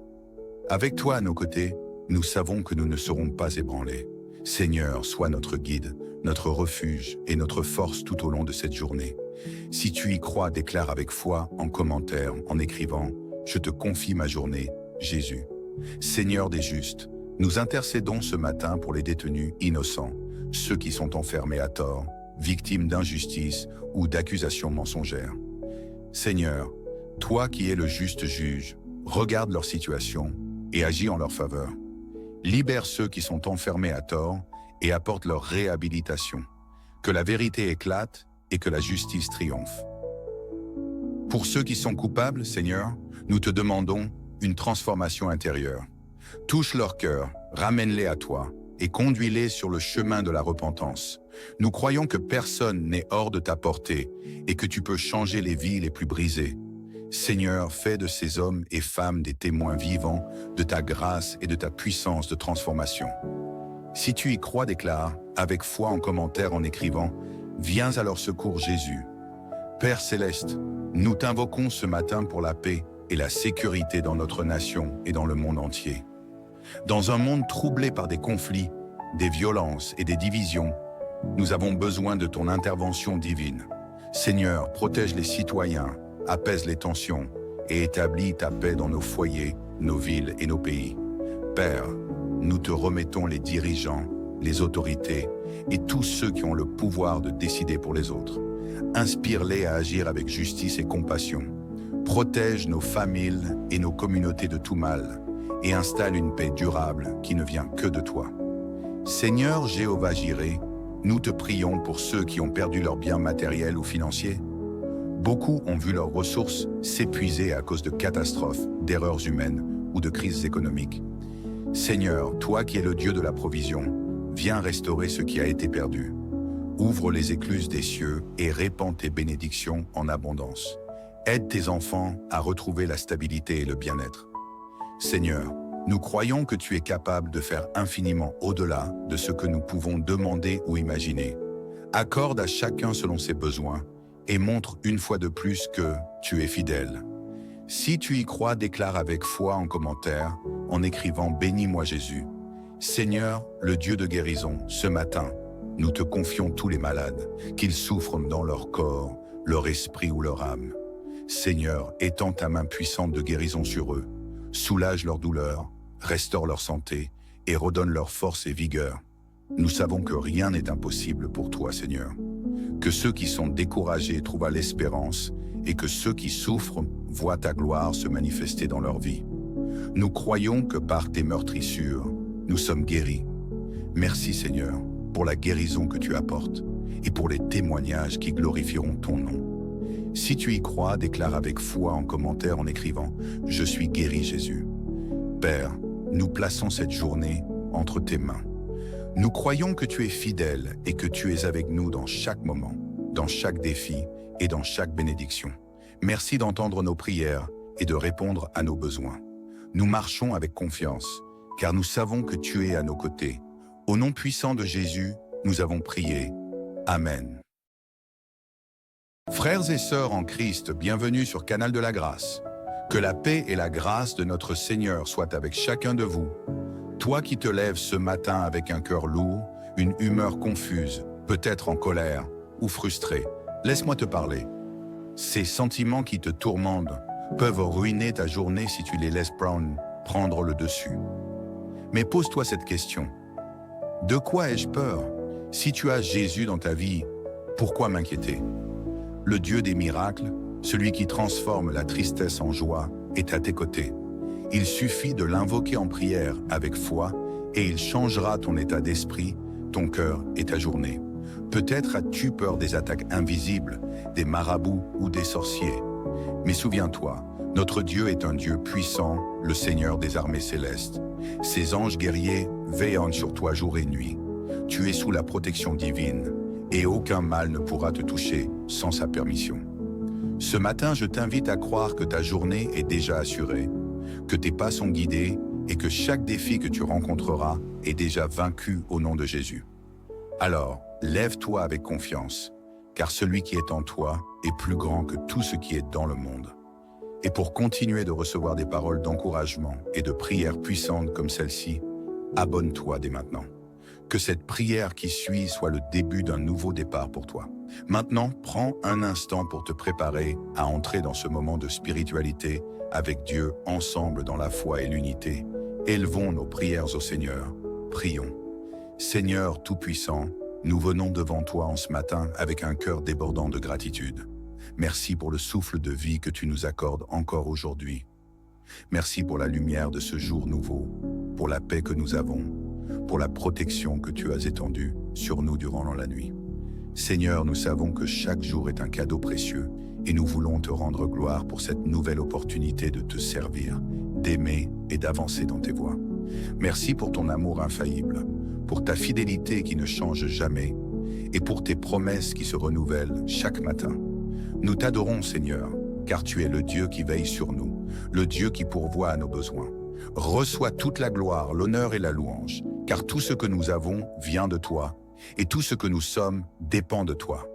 Avec toi à nos côtés, nous savons que nous ne serons pas ébranlés. Seigneur, sois notre guide, notre refuge et notre force tout au long de cette journée. Si tu y crois, déclare avec foi en commentaire, en écrivant « Je te confie ma journée, Jésus ». Seigneur des justes, nous intercédons ce matin pour les détenus innocents, ceux qui sont enfermés à tort, victimes d'injustice ou d'accusations mensongères. Seigneur, toi qui es le juste juge, regarde leur situation et agis en leur faveur. Libère ceux qui sont enfermés à tort et apporte leur réhabilitation. Que la vérité éclate et que la justice triomphe. Pour ceux qui sont coupables, Seigneur, nous te demandons une transformation intérieure. Touche leur cœur, ramène-les à toi et conduis-les sur le chemin de la repentance. Nous croyons que personne n'est hors de ta portée et que tu peux changer les vies les plus brisées. Seigneur, fais de ces hommes et femmes des témoins vivants de ta grâce et de ta puissance de transformation. Si tu y crois, déclare, avec foi en commentaire en écrivant « Viens à leur secours Jésus ». Père céleste, nous t'invoquons ce matin pour la paix et la sécurité dans notre nation et dans le monde entier. Dans un monde troublé par des conflits, des violences et des divisions, nous avons besoin de ton intervention divine. Seigneur, protège les citoyens, apaise les tensions et établis ta paix dans nos foyers, nos villes et nos pays. Père, nous te remettons les dirigeants, les autorités et tous ceux qui ont le pouvoir de décider pour les autres. Inspire-les à agir avec justice et compassion. Protège nos familles et nos communautés de tout mal et installe une paix durable qui ne vient que de toi. Seigneur Jéhovah Jireh, nous te prions pour ceux qui ont perdu leurs biens matériels ou financiers. Beaucoup ont vu leurs ressources s'épuiser à cause de catastrophes, d'erreurs humaines ou de crises économiques. Seigneur, toi qui es le Dieu de la provision, viens restaurer ce qui a été perdu. Ouvre les écluses des cieux et répands tes bénédictions en abondance. Aide tes enfants à retrouver la stabilité et le bien-être. Seigneur, nous croyons que tu es capable de faire infiniment au-delà de ce que nous pouvons demander ou imaginer. Accorde à chacun selon ses besoins et montre une fois de plus que tu es fidèle. Si tu y crois, déclare avec foi en commentaire, en écrivant « Bénis-moi Jésus ». Seigneur, le Dieu de guérison, ce matin, nous te confions tous les malades, qu'ils souffrent dans leur corps, leur esprit ou leur âme. Seigneur, étends ta main puissante de guérison sur eux, soulage leur douleur, restaure leur santé et redonne leur force et vigueur. Nous savons que rien n'est impossible pour toi, Seigneur. Que ceux qui sont découragés trouvent l'espérance et que ceux qui souffrent voient ta gloire se manifester dans leur vie. Nous croyons que par tes meurtrissures, nous sommes guéris. Merci Seigneur pour la guérison que tu apportes et pour les témoignages qui glorifieront ton nom. Si tu y crois, déclare avec foi en commentaire en écrivant « Je suis guéri Jésus ». Père, nous plaçons cette journée entre tes mains. Nous croyons que tu es fidèle et que tu es avec nous dans chaque moment, dans chaque défi et dans chaque bénédiction. Merci d'entendre nos prières et de répondre à nos besoins. Nous marchons avec confiance, car nous savons que tu es à nos côtés. Au nom puissant de Jésus, nous avons prié. Amen. Frères et sœurs en Christ, bienvenue sur Canal de la Grâce. Que la paix et la grâce de notre Seigneur soient avec chacun de vous. Toi qui te lèves ce matin avec un cœur lourd, une humeur confuse, peut-être en colère ou frustré, laisse-moi te parler. Ces sentiments qui te tourmentent peuvent ruiner ta journée si tu les laisses prendre le dessus. Mais pose-toi cette question. De quoi ai-je peur? Si tu as Jésus dans ta vie, pourquoi m'inquiéter? Le Dieu des miracles, celui qui transforme la tristesse en joie, est à tes côtés. Il suffit de l'invoquer en prière avec foi et il changera ton état d'esprit, ton cœur et ta journée. Peut-être as-tu peur des attaques invisibles, des marabouts ou des sorciers. Mais souviens-toi, notre Dieu est un Dieu puissant, le Seigneur des armées célestes. Ses anges guerriers veillent sur toi jour et nuit. Tu es sous la protection divine et aucun mal ne pourra te toucher sans sa permission. Ce matin, je t'invite à croire que ta journée est déjà assurée, que tes pas sont guidés et que chaque défi que tu rencontreras est déjà vaincu au nom de Jésus. Alors, lève-toi avec confiance, car celui qui est en toi est plus grand que tout ce qui est dans le monde. Et pour continuer de recevoir des paroles d'encouragement et de prières puissantes comme celle-ci, abonne-toi dès maintenant. Que cette prière qui suit soit le début d'un nouveau départ pour toi. Maintenant, prends un instant pour te préparer à entrer dans ce moment de spiritualité avec Dieu ensemble dans la foi et l'unité. Élevons nos prières au Seigneur. Prions. Seigneur Tout-Puissant, nous venons devant toi en ce matin avec un cœur débordant de gratitude. Merci pour le souffle de vie que tu nous accordes encore aujourd'hui. Merci pour la lumière de ce jour nouveau, pour la paix que nous avons, pour la protection que tu as étendue sur nous durant la nuit. Seigneur, nous savons que chaque jour est un cadeau précieux et nous voulons te rendre gloire pour cette nouvelle opportunité de te servir, d'aimer et d'avancer dans tes voies. Merci pour ton amour infaillible, pour ta fidélité qui ne change jamais et pour tes promesses qui se renouvellent chaque matin. Nous t'adorons, Seigneur, car tu es le Dieu qui veille sur nous, le Dieu qui pourvoit à nos besoins. Reçois toute la gloire, l'honneur et la louange, car tout ce que nous avons vient de toi, et tout ce que nous sommes dépend de toi.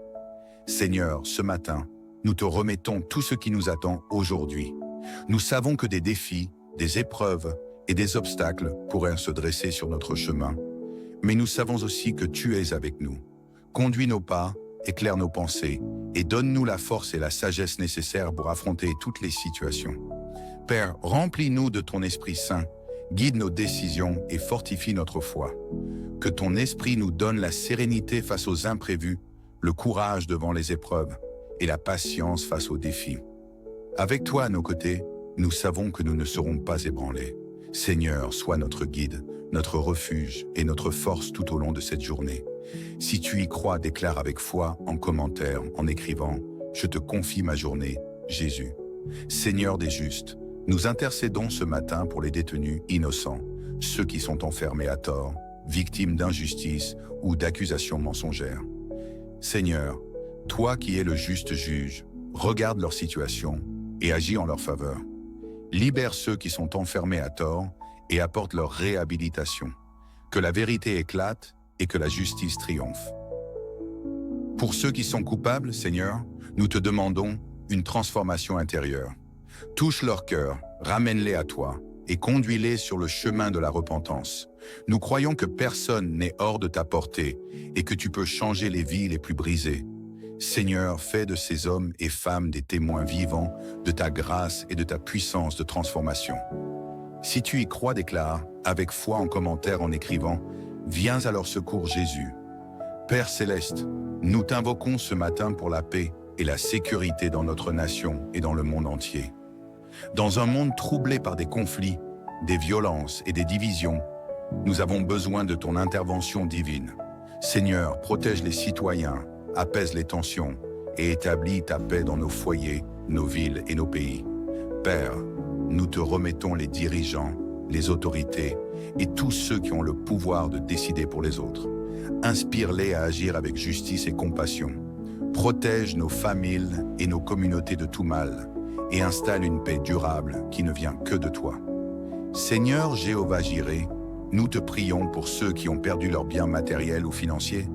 Seigneur, ce matin, nous te remettons tout ce qui nous attend aujourd'hui. Nous savons que des défis, des épreuves et des obstacles pourraient se dresser sur notre chemin, mais nous savons aussi que tu es avec nous. Conduis nos pas, éclaire nos pensées, et donne-nous la force et la sagesse nécessaires pour affronter toutes les situations. Père, remplis-nous de ton Esprit Saint, guide nos décisions et fortifie notre foi. Que ton Esprit nous donne la sérénité face aux imprévus, le courage devant les épreuves et la patience face aux défis. Avec toi à nos côtés, nous savons que nous ne serons pas ébranlés. Seigneur, sois notre guide, notre refuge et notre force tout au long de cette journée. Si tu y crois, déclare avec foi en commentaire, en écrivant « Je te confie ma journée, Jésus ». Seigneur des justes, nous intercédons ce matin pour les détenus innocents, ceux qui sont enfermés à tort, victimes d'injustice ou d'accusations mensongères. Seigneur, toi qui es le juste juge, regarde leur situation et agis en leur faveur. Libère ceux qui sont enfermés à tort et apporte leur réhabilitation. Que la vérité éclate et que la justice triomphe. Pour ceux qui sont coupables, Seigneur, nous te demandons une transformation intérieure. Touche leur cœur, ramène-les à toi et conduis-les sur le chemin de la repentance. Nous croyons que personne n'est hors de ta portée et que tu peux changer les vies les plus brisées. Seigneur, fais de ces hommes et femmes des témoins vivants de ta grâce et de ta puissance de transformation. Si tu y crois, déclare, avec foi en commentaire en écrivant « Viens à leur secours, Jésus ». Père Céleste, nous t'invoquons ce matin pour la paix et la sécurité dans notre nation et dans le monde entier. Dans un monde troublé par des conflits, des violences et des divisions, nous avons besoin de ton intervention divine. Seigneur, protège les citoyens, apaise les tensions et établis ta paix dans nos foyers, nos villes et nos pays. Père, nous te remettons les dirigeants, les autorités et tous ceux qui ont le pouvoir de décider pour les autres. Inspire-les à agir avec justice et compassion. Protège nos familles et nos communautés de tout mal et installe une paix durable qui ne vient que de toi. Seigneur Jéhovah Jireh, nous te prions pour ceux qui ont perdu leurs biens matériels ou financiers.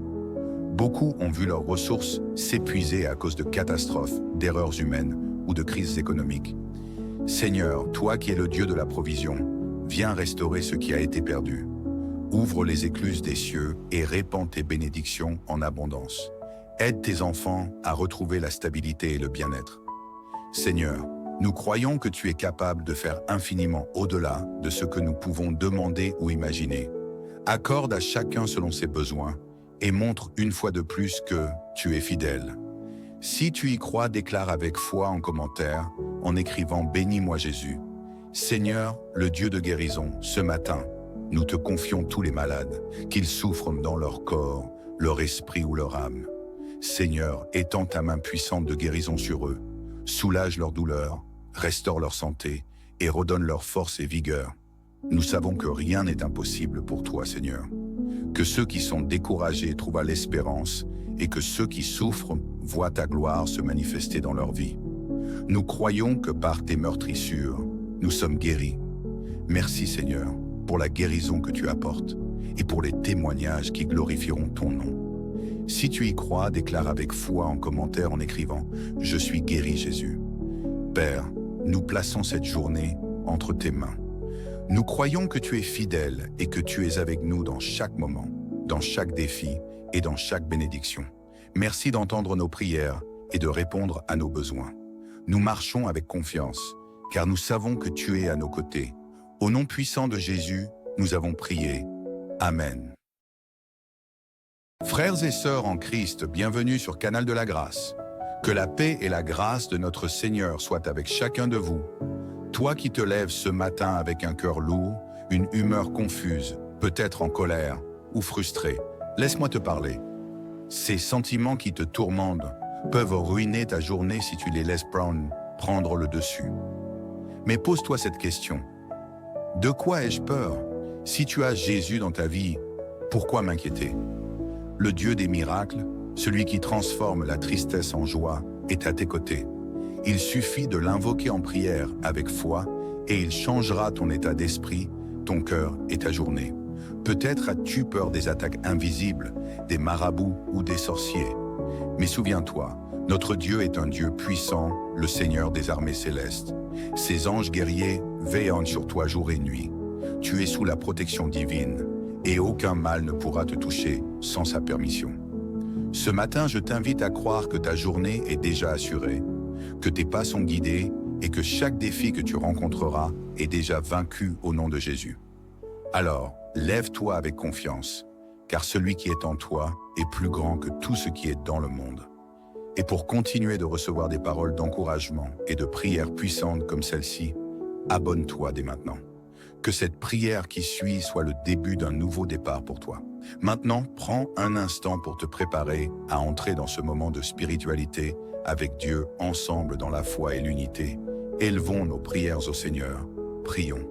Beaucoup ont vu leurs ressources s'épuiser à cause de catastrophes, d'erreurs humaines ou de crises économiques. Seigneur, toi qui es le Dieu de la provision, viens restaurer ce qui a été perdu. Ouvre les écluses des cieux et répands tes bénédictions en abondance. Aide tes enfants à retrouver la stabilité et le bien-être. Seigneur, nous croyons que tu es capable de faire infiniment au-delà de ce que nous pouvons demander ou imaginer. Accorde à chacun selon ses besoins et montre une fois de plus que tu es fidèle. Si tu y crois, déclare avec foi en commentaire, en écrivant « Bénis-moi Jésus ». Seigneur, le Dieu de guérison, ce matin, nous te confions tous les malades, qu'ils souffrent dans leur corps, leur esprit ou leur âme. Seigneur, étends ta main puissante de guérison sur eux, soulage leur douleur, restaure leur santé et redonne leur force et vigueur. Nous savons que rien n'est impossible pour toi, Seigneur. Que ceux qui sont découragés trouvent l'espérance et que ceux qui souffrent voient ta gloire se manifester dans leur vie. Nous croyons que par tes meurtrissures, nous sommes guéris. Merci, Seigneur, pour la guérison que tu apportes et pour les témoignages qui glorifieront ton nom. Si tu y crois, déclare avec foi en commentaire en écrivant « Je suis guéri, Jésus ». Père, nous plaçons cette journée entre tes mains. Nous croyons que tu es fidèle et que tu es avec nous dans chaque moment, dans chaque défi et dans chaque bénédiction. Merci d'entendre nos prières et de répondre à nos besoins. Nous marchons avec confiance, car nous savons que tu es à nos côtés. Au nom puissant de Jésus, nous avons prié. Amen. Frères et sœurs en Christ, bienvenue sur Canal de la Grâce. Que la paix et la grâce de notre Seigneur soient avec chacun de vous. Toi qui te lèves ce matin avec un cœur lourd, une humeur confuse, peut-être en colère ou frustré, laisse-moi te parler. Ces sentiments qui te tourmentent peuvent ruiner ta journée si tu les laisses prendre le dessus. Mais pose-toi cette question. De quoi ai-je peur? Si tu as Jésus dans ta vie, pourquoi m'inquiéter? Le Dieu des miracles, celui qui transforme la tristesse en joie, est à tes côtés. Il suffit de l'invoquer en prière avec foi et il changera ton état d'esprit, ton cœur et ta journée. Peut-être as-tu peur des attaques invisibles, des marabouts ou des sorciers. Mais souviens-toi, notre Dieu est un Dieu puissant, le Seigneur des armées célestes. Ses anges guerriers veillent sur toi jour et nuit. Tu es sous la protection divine et aucun mal ne pourra te toucher sans sa permission. Ce matin, je t'invite à croire que ta journée est déjà assurée, que tes pas sont guidés et que chaque défi que tu rencontreras est déjà vaincu au nom de Jésus. Alors, lève-toi avec confiance, car celui qui est en toi est plus grand que tout ce qui est dans le monde. Et pour continuer de recevoir des paroles d'encouragement et de prières puissantes comme celle-ci, abonne-toi dès maintenant. Que cette prière qui suit soit le début d'un nouveau départ pour toi. Maintenant, prends un instant pour te préparer à entrer dans ce moment de spiritualité avec Dieu ensemble dans la foi et l'unité. Élevons nos prières au Seigneur. Prions.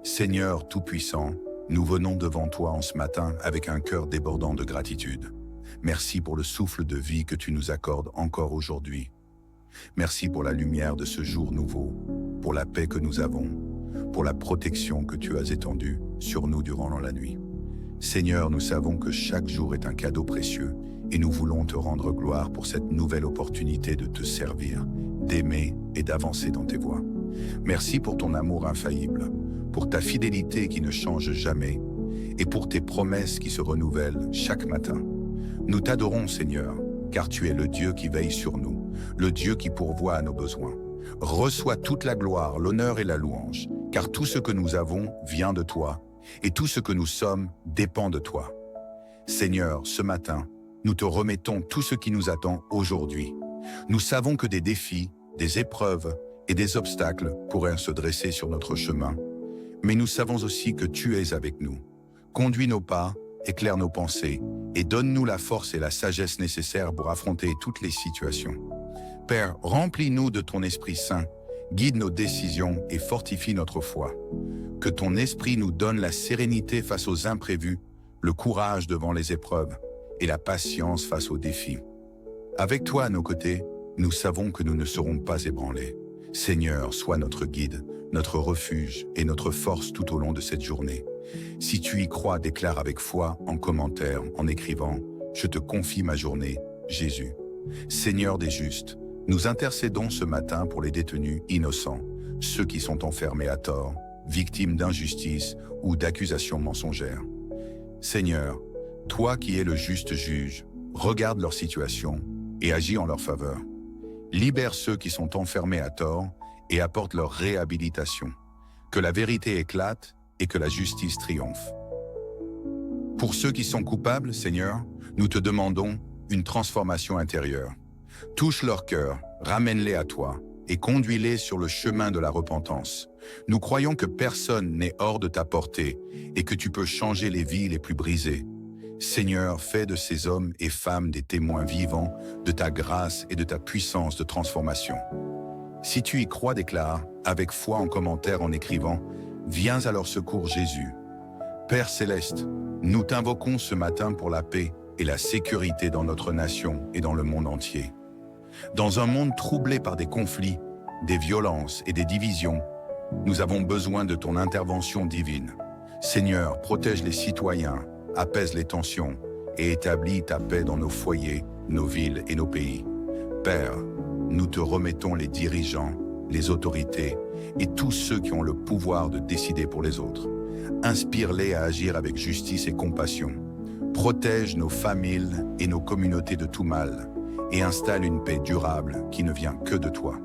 Seigneur Tout-Puissant, nous venons devant toi en ce matin avec un cœur débordant de gratitude. Merci pour le souffle de vie que tu nous accordes encore aujourd'hui. Merci pour la lumière de ce jour nouveau, pour la paix que nous avons, pour la protection que tu as étendue sur nous durant la nuit. Seigneur, nous savons que chaque jour est un cadeau précieux et nous voulons te rendre gloire pour cette nouvelle opportunité de te servir, d'aimer et d'avancer dans tes voies. Merci pour ton amour infaillible, pour ta fidélité qui ne change jamais et pour tes promesses qui se renouvellent chaque matin. Nous t'adorons, Seigneur, car tu es le Dieu qui veille sur nous, le Dieu qui pourvoit à nos besoins. Reçois toute la gloire, l'honneur et la louange, car tout ce que nous avons vient de toi, et tout ce que nous sommes dépend de toi. Seigneur, ce matin, nous te remettons tout ce qui nous attend aujourd'hui. Nous savons que des défis, des épreuves et des obstacles pourraient se dresser sur notre chemin, mais nous savons aussi que tu es avec nous. Conduis nos pas, éclaire nos pensées, et donne-nous la force et la sagesse nécessaires pour affronter toutes les situations. Père, remplis-nous de ton Esprit Saint, guide nos décisions et fortifie notre foi. Que ton Esprit nous donne la sérénité face aux imprévus, le courage devant les épreuves et la patience face aux défis. Avec toi à nos côtés, nous savons que nous ne serons pas ébranlés. Seigneur, sois notre guide, notre refuge et notre force tout au long de cette journée. Si tu y crois, déclare avec foi en commentaire, en écrivant « Je te confie ma journée, Jésus ». Seigneur des justes, nous intercédons ce matin pour les détenus innocents, ceux qui sont enfermés à tort, victimes d'injustice ou d'accusations mensongères. Seigneur, toi qui es le juste juge, regarde leur situation et agis en leur faveur. Libère ceux qui sont enfermés à tort et apporte leur réhabilitation. Que la vérité éclate et que la justice triomphe. Pour ceux qui sont coupables, Seigneur, nous te demandons une transformation intérieure. Touche leur cœur, ramène-les à toi et conduis-les sur le chemin de la repentance. Nous croyons que personne n'est hors de ta portée et que tu peux changer les vies les plus brisées. Seigneur, fais de ces hommes et femmes des témoins vivants de ta grâce et de ta puissance de transformation. Si tu y crois, déclare, avec foi en commentaire en écrivant « Viens à leur secours, Jésus ». Père céleste, nous t'invoquons ce matin pour la paix et la sécurité dans notre nation et dans le monde entier. Dans un monde troublé par des conflits, des violences et des divisions, nous avons besoin de ton intervention divine. Seigneur, protège les citoyens, apaise les tensions et établis ta paix dans nos foyers, nos villes et nos pays. Père, nous te remettons les dirigeants, les autorités et tous ceux qui ont le pouvoir de décider pour les autres. Inspire-les à agir avec justice et compassion. Protège nos familles et nos communautés de tout mal et installe une paix durable qui ne vient que de toi.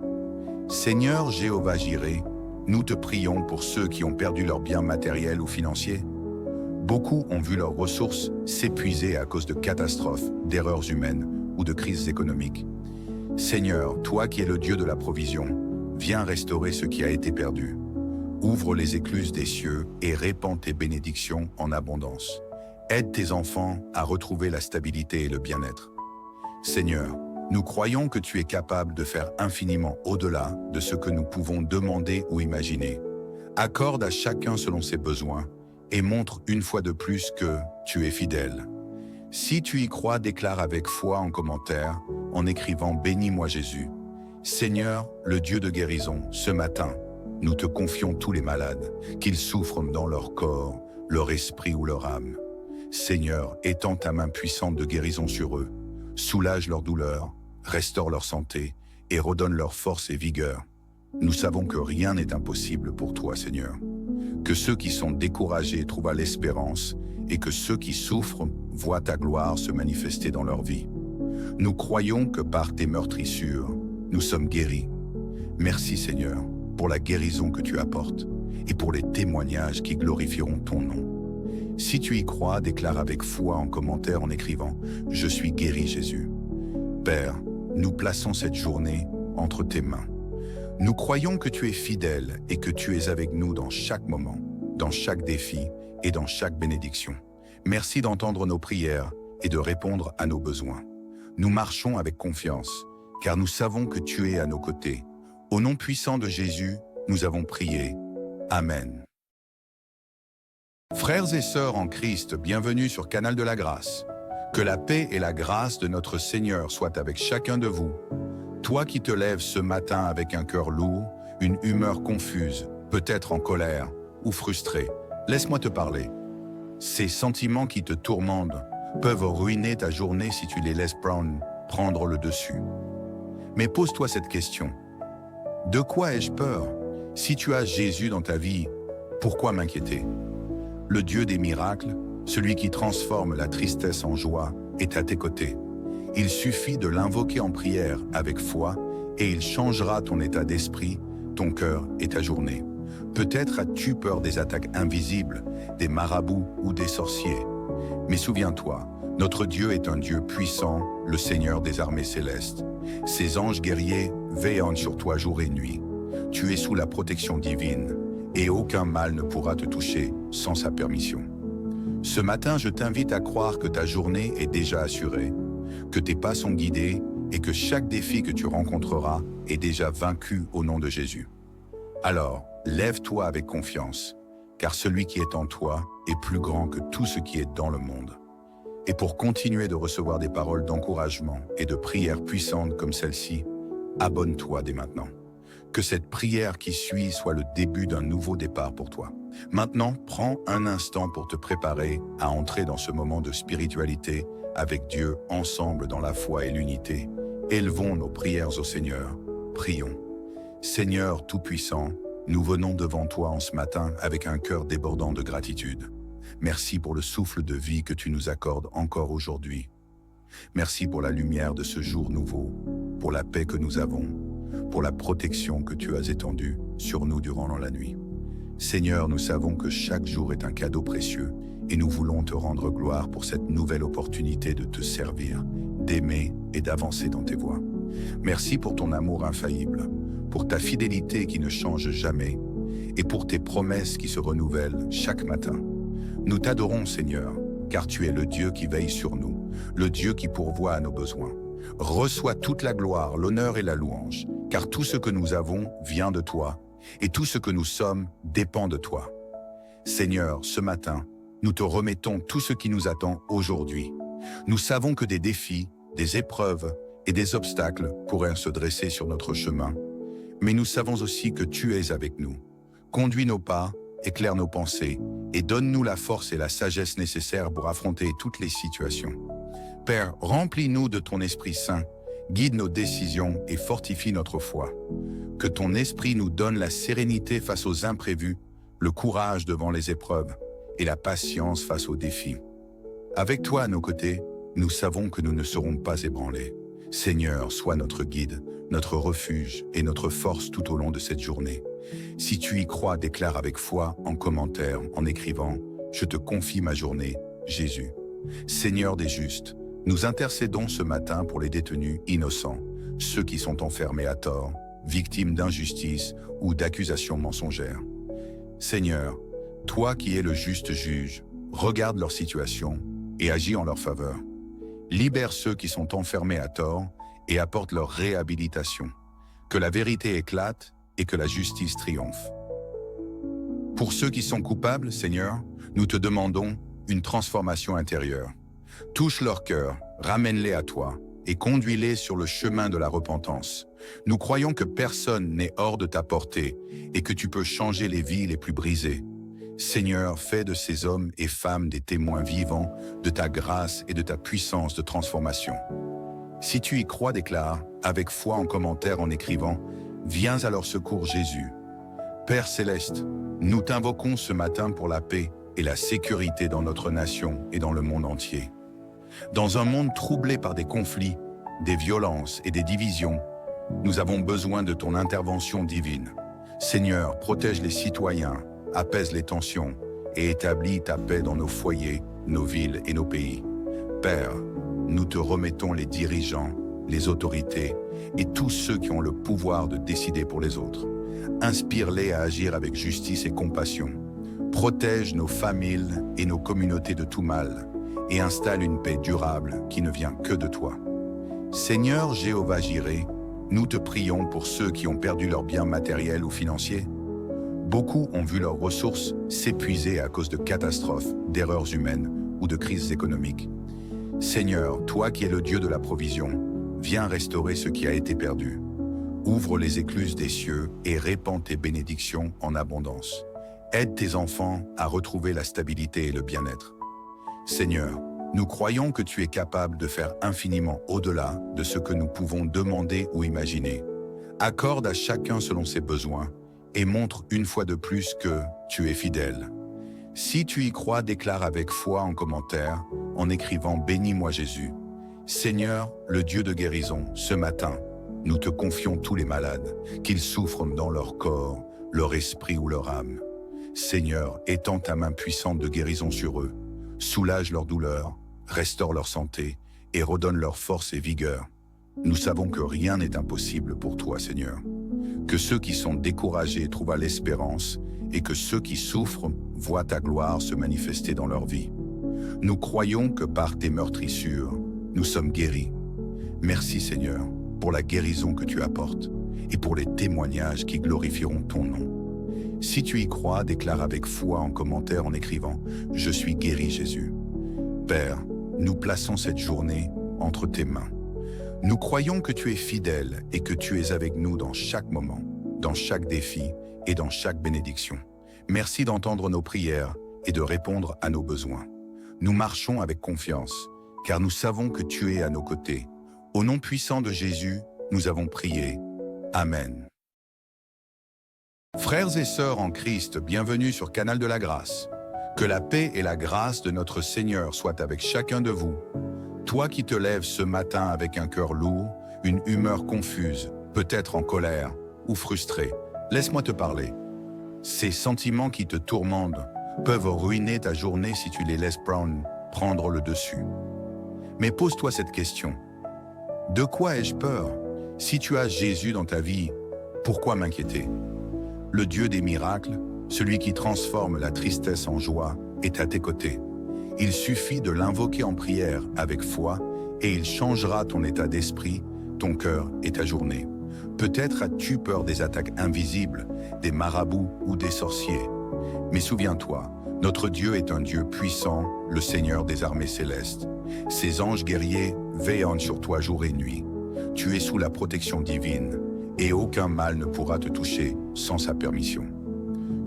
Seigneur Jéhovah Jireh, nous te prions pour ceux qui ont perdu leurs biens matériels ou financiers. Beaucoup ont vu leurs ressources s'épuiser à cause de catastrophes, d'erreurs humaines ou de crises économiques. Seigneur, toi qui es le Dieu de la provision, viens restaurer ce qui a été perdu. Ouvre les écluses des cieux et répands tes bénédictions en abondance. Aide tes enfants à retrouver la stabilité et le bien-être. Seigneur, nous croyons que tu es capable de faire infiniment au-delà de ce que nous pouvons demander ou imaginer. Accorde à chacun selon ses besoins et montre une fois de plus que tu es fidèle. Si tu y crois, déclare avec foi en commentaire, en écrivant « Bénis-moi Jésus ». Seigneur, le Dieu de guérison, ce matin, nous te confions tous les malades, qu'ils souffrent dans leur corps, leur esprit ou leur âme. Seigneur, étends ta main puissante de guérison sur eux, soulage leur douleur, restaure leur santé et redonne leur force et vigueur. Nous savons que rien n'est impossible pour toi, Seigneur. Que ceux qui sont découragés trouvent l'espérance et que ceux qui souffrent voient ta gloire se manifester dans leur vie. Nous croyons que par tes meurtrissures, nous sommes guéris. Merci Seigneur pour la guérison que tu apportes et pour les témoignages qui glorifieront ton nom. Si tu y crois, déclare avec foi en commentaire en écrivant « Je suis guéri Jésus ». Père, nous plaçons cette journée entre tes mains. Nous croyons que tu es fidèle et que tu es avec nous dans chaque moment, dans chaque défi et dans chaque bénédiction. Merci d'entendre nos prières et de répondre à nos besoins. Nous marchons avec confiance, car nous savons que tu es à nos côtés. Au nom puissant de Jésus, nous avons prié. Amen. Frères et sœurs en Christ, bienvenue sur Canal de la Grâce. Que la paix et la grâce de notre Seigneur soient avec chacun de vous. Toi qui te lèves ce matin avec un cœur lourd, une humeur confuse, peut-être en colère ou frustré, laisse-moi te parler. Ces sentiments qui te tourmentent peuvent ruiner ta journée si tu les laisses prendre le dessus. Mais pose-toi cette question. De quoi ai-je peur? Si tu as Jésus dans ta vie, pourquoi m'inquiéter? Le Dieu des miracles, celui qui transforme la tristesse en joie, est à tes côtés. Il suffit de l'invoquer en prière avec foi et il changera ton état d'esprit, ton cœur et ta journée. Peut-être as-tu peur des attaques invisibles, des marabouts ou des sorciers. Mais souviens-toi, notre Dieu est un Dieu puissant, le Seigneur des armées célestes. Ses anges guerriers veillent sur toi jour et nuit. Tu es sous la protection divine et aucun mal ne pourra te toucher sans sa permission. Ce matin, je t'invite à croire que ta journée est déjà assurée, que tes pas sont guidés et que chaque défi que tu rencontreras est déjà vaincu au nom de Jésus. Alors, lève-toi avec confiance, car celui qui est en toi est plus grand que tout ce qui est dans le monde. Et pour continuer de recevoir des paroles d'encouragement et de prières puissantes comme celle-ci, abonne-toi dès maintenant. Que cette prière qui suit soit le début d'un nouveau départ pour toi. Maintenant, prends un instant pour te préparer à entrer dans ce moment de spiritualité avec Dieu ensemble dans la foi et l'unité. Élevons nos prières au Seigneur. Prions. Seigneur Tout-Puissant, nous venons devant toi en ce matin avec un cœur débordant de gratitude. Merci pour le souffle de vie que tu nous accordes encore aujourd'hui. Merci pour la lumière de ce jour nouveau, pour la paix que nous avons, pour la protection que tu as étendue sur nous durant la nuit. Seigneur, nous savons que chaque jour est un cadeau précieux et nous voulons te rendre gloire pour cette nouvelle opportunité de te servir, d'aimer et d'avancer dans tes voies. Merci pour ton amour infaillible, pour ta fidélité qui ne change jamais et pour tes promesses qui se renouvellent chaque matin. Nous t'adorons, Seigneur, car tu es le Dieu qui veille sur nous, le Dieu qui pourvoit à nos besoins. Reçois toute la gloire, l'honneur et la louange, car tout ce que nous avons vient de toi, et tout ce que nous sommes dépend de toi. Seigneur, ce matin, nous te remettons tout ce qui nous attend aujourd'hui. Nous savons que des défis, des épreuves et des obstacles pourraient se dresser sur notre chemin, mais nous savons aussi que tu es avec nous. Conduis nos pas, éclaire nos pensées, et donne-nous la force et la sagesse nécessaires pour affronter toutes les situations. Père, remplis-nous de ton Esprit Saint, guide nos décisions et fortifie notre foi. Que ton Esprit nous donne la sérénité face aux imprévus, le courage devant les épreuves et la patience face aux défis. Avec toi à nos côtés, nous savons que nous ne serons pas ébranlés. Seigneur, sois notre guide, notre refuge et notre force tout au long de cette journée. Si tu y crois, déclare avec foi en commentaire, en écrivant « Je te confie ma journée, Jésus ». Seigneur des justes, nous intercédons ce matin pour les détenus innocents, ceux qui sont enfermés à tort, victimes d'injustice ou d'accusations mensongères. Seigneur, toi qui es le juste juge, regarde leur situation et agis en leur faveur. Libère ceux qui sont enfermés à tort et apporte leur réhabilitation. Que la vérité éclate et que la justice triomphe. Pour ceux qui sont coupables, Seigneur, nous te demandons une transformation intérieure. Touche leur cœur, ramène-les à toi et conduis-les sur le chemin de la repentance. Nous croyons que personne n'est hors de ta portée et que tu peux changer les vies les plus brisées. Seigneur, fais de ces hommes et femmes des témoins vivants de ta grâce et de ta puissance de transformation. Si tu y crois, déclare, avec foi en commentaire en écrivant « Viens à leur secours Jésus ». Père céleste, nous t'invoquons ce matin pour la paix et la sécurité dans notre nation et dans le monde entier. Dans un monde troublé par des conflits, des violences et des divisions, nous avons besoin de ton intervention divine. Seigneur, protège les citoyens, apaise les tensions et établis ta paix dans nos foyers, nos villes et nos pays. Père, nous te remettons les dirigeants, les autorités et tous ceux qui ont le pouvoir de décider pour les autres. Inspire-les à agir avec justice et compassion. Protège nos familles et nos communautés de tout mal et installe une paix durable qui ne vient que de toi. Seigneur Jéhovah Jireh, nous te prions pour ceux qui ont perdu leurs biens matériels ou financiers. Beaucoup ont vu leurs ressources s'épuiser à cause de catastrophes, d'erreurs humaines ou de crises économiques. Seigneur, toi qui es le Dieu de la provision, viens restaurer ce qui a été perdu. Ouvre les écluses des cieux et répands tes bénédictions en abondance. Aide tes enfants à retrouver la stabilité et le bien-être. Seigneur, nous croyons que tu es capable de faire infiniment au-delà de ce que nous pouvons demander ou imaginer. Accorde à chacun selon ses besoins et montre une fois de plus que tu es fidèle. Si tu y crois, déclare avec foi en commentaire, en écrivant « Bénis-moi Jésus ». Seigneur, le Dieu de guérison, ce matin, nous te confions tous les malades, qu'ils souffrent dans leur corps, leur esprit ou leur âme. Seigneur, étends ta main puissante de guérison sur eux, soulage leur douleur, restaure leur santé et redonne leur force et vigueur. Nous savons que rien n'est impossible pour toi, Seigneur. Que ceux qui sont découragés trouvent l'espérance et que ceux qui souffrent voient ta gloire se manifester dans leur vie. Nous croyons que par tes meurtrissures, nous sommes guéris. Merci Seigneur pour la guérison que tu apportes et pour les témoignages qui glorifieront ton nom. Si tu y crois, déclare avec foi en commentaire en écrivant « Je suis guéri Jésus ». Père, nous plaçons cette journée entre tes mains. Nous croyons que tu es fidèle et que tu es avec nous dans chaque moment, dans chaque défi et dans chaque bénédiction. Merci d'entendre nos prières et de répondre à nos besoins. Nous marchons avec confiance, car nous savons que tu es à nos côtés. Au nom puissant de Jésus, nous avons prié. Amen. Frères et sœurs en Christ, bienvenue sur Canal de la Grâce. Que la paix et la grâce de notre Seigneur soient avec chacun de vous. Toi qui te lèves ce matin avec un cœur lourd, une humeur confuse, peut-être en colère ou frustré, laisse-moi te parler. Ces sentiments qui te tourmentent peuvent ruiner ta journée si tu les laisses prendre le dessus. Mais pose-toi cette question. De quoi ai-je peur? Si tu as Jésus dans ta vie, pourquoi m'inquiéter? Le Dieu des miracles, celui qui transforme la tristesse en joie, est à tes côtés. Il suffit de l'invoquer en prière avec foi et il changera ton état d'esprit, ton cœur et ta journée. Peut-être as-tu peur des attaques invisibles, des marabouts ou des sorciers. Mais souviens-toi, notre Dieu est un Dieu puissant, le Seigneur des armées célestes. Ses anges guerriers veillent sur toi jour et nuit. Tu es sous la protection divine et aucun mal ne pourra te toucher sans sa permission.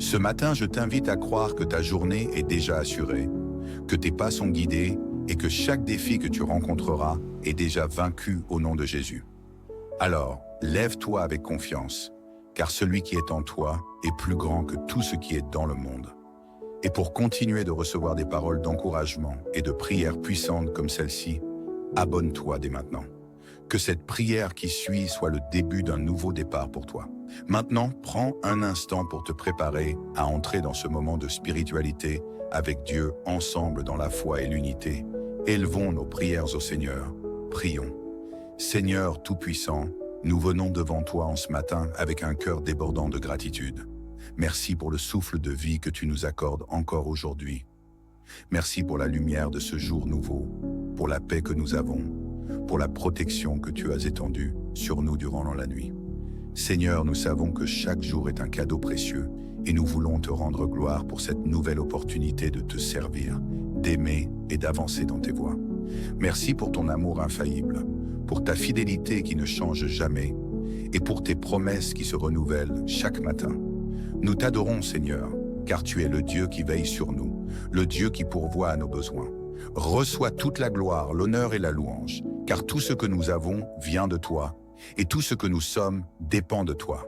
Ce matin, je t'invite à croire que ta journée est déjà assurée, que tes pas sont guidés et que chaque défi que tu rencontreras est déjà vaincu au nom de Jésus. Alors, lève-toi avec confiance, car celui qui est en toi est plus grand que tout ce qui est dans le monde. Et pour continuer de recevoir des paroles d'encouragement et de prières puissantes comme celle-ci, abonne-toi dès maintenant. Que cette prière qui suit soit le début d'un nouveau départ pour toi. Maintenant, prends un instant pour te préparer à entrer dans ce moment de spiritualité avec Dieu ensemble dans la foi et l'unité. Élevons nos prières au Seigneur. Prions. Seigneur Tout-Puissant, nous venons devant toi en ce matin avec un cœur débordant de gratitude. Merci pour le souffle de vie que tu nous accordes encore aujourd'hui. Merci pour la lumière de ce jour nouveau, pour la paix que nous avons, pour la protection que tu as étendue sur nous durant la nuit. Seigneur, nous savons que chaque jour est un cadeau précieux et nous voulons te rendre gloire pour cette nouvelle opportunité de te servir, d'aimer et d'avancer dans tes voies. Merci pour ton amour infaillible, pour ta fidélité qui ne change jamais et pour tes promesses qui se renouvellent chaque matin. Nous t'adorons, Seigneur, car tu es le Dieu qui veille sur nous, le Dieu qui pourvoit à nos besoins. Reçois toute la gloire, l'honneur et la louange, car tout ce que nous avons vient de toi, et tout ce que nous sommes dépend de toi.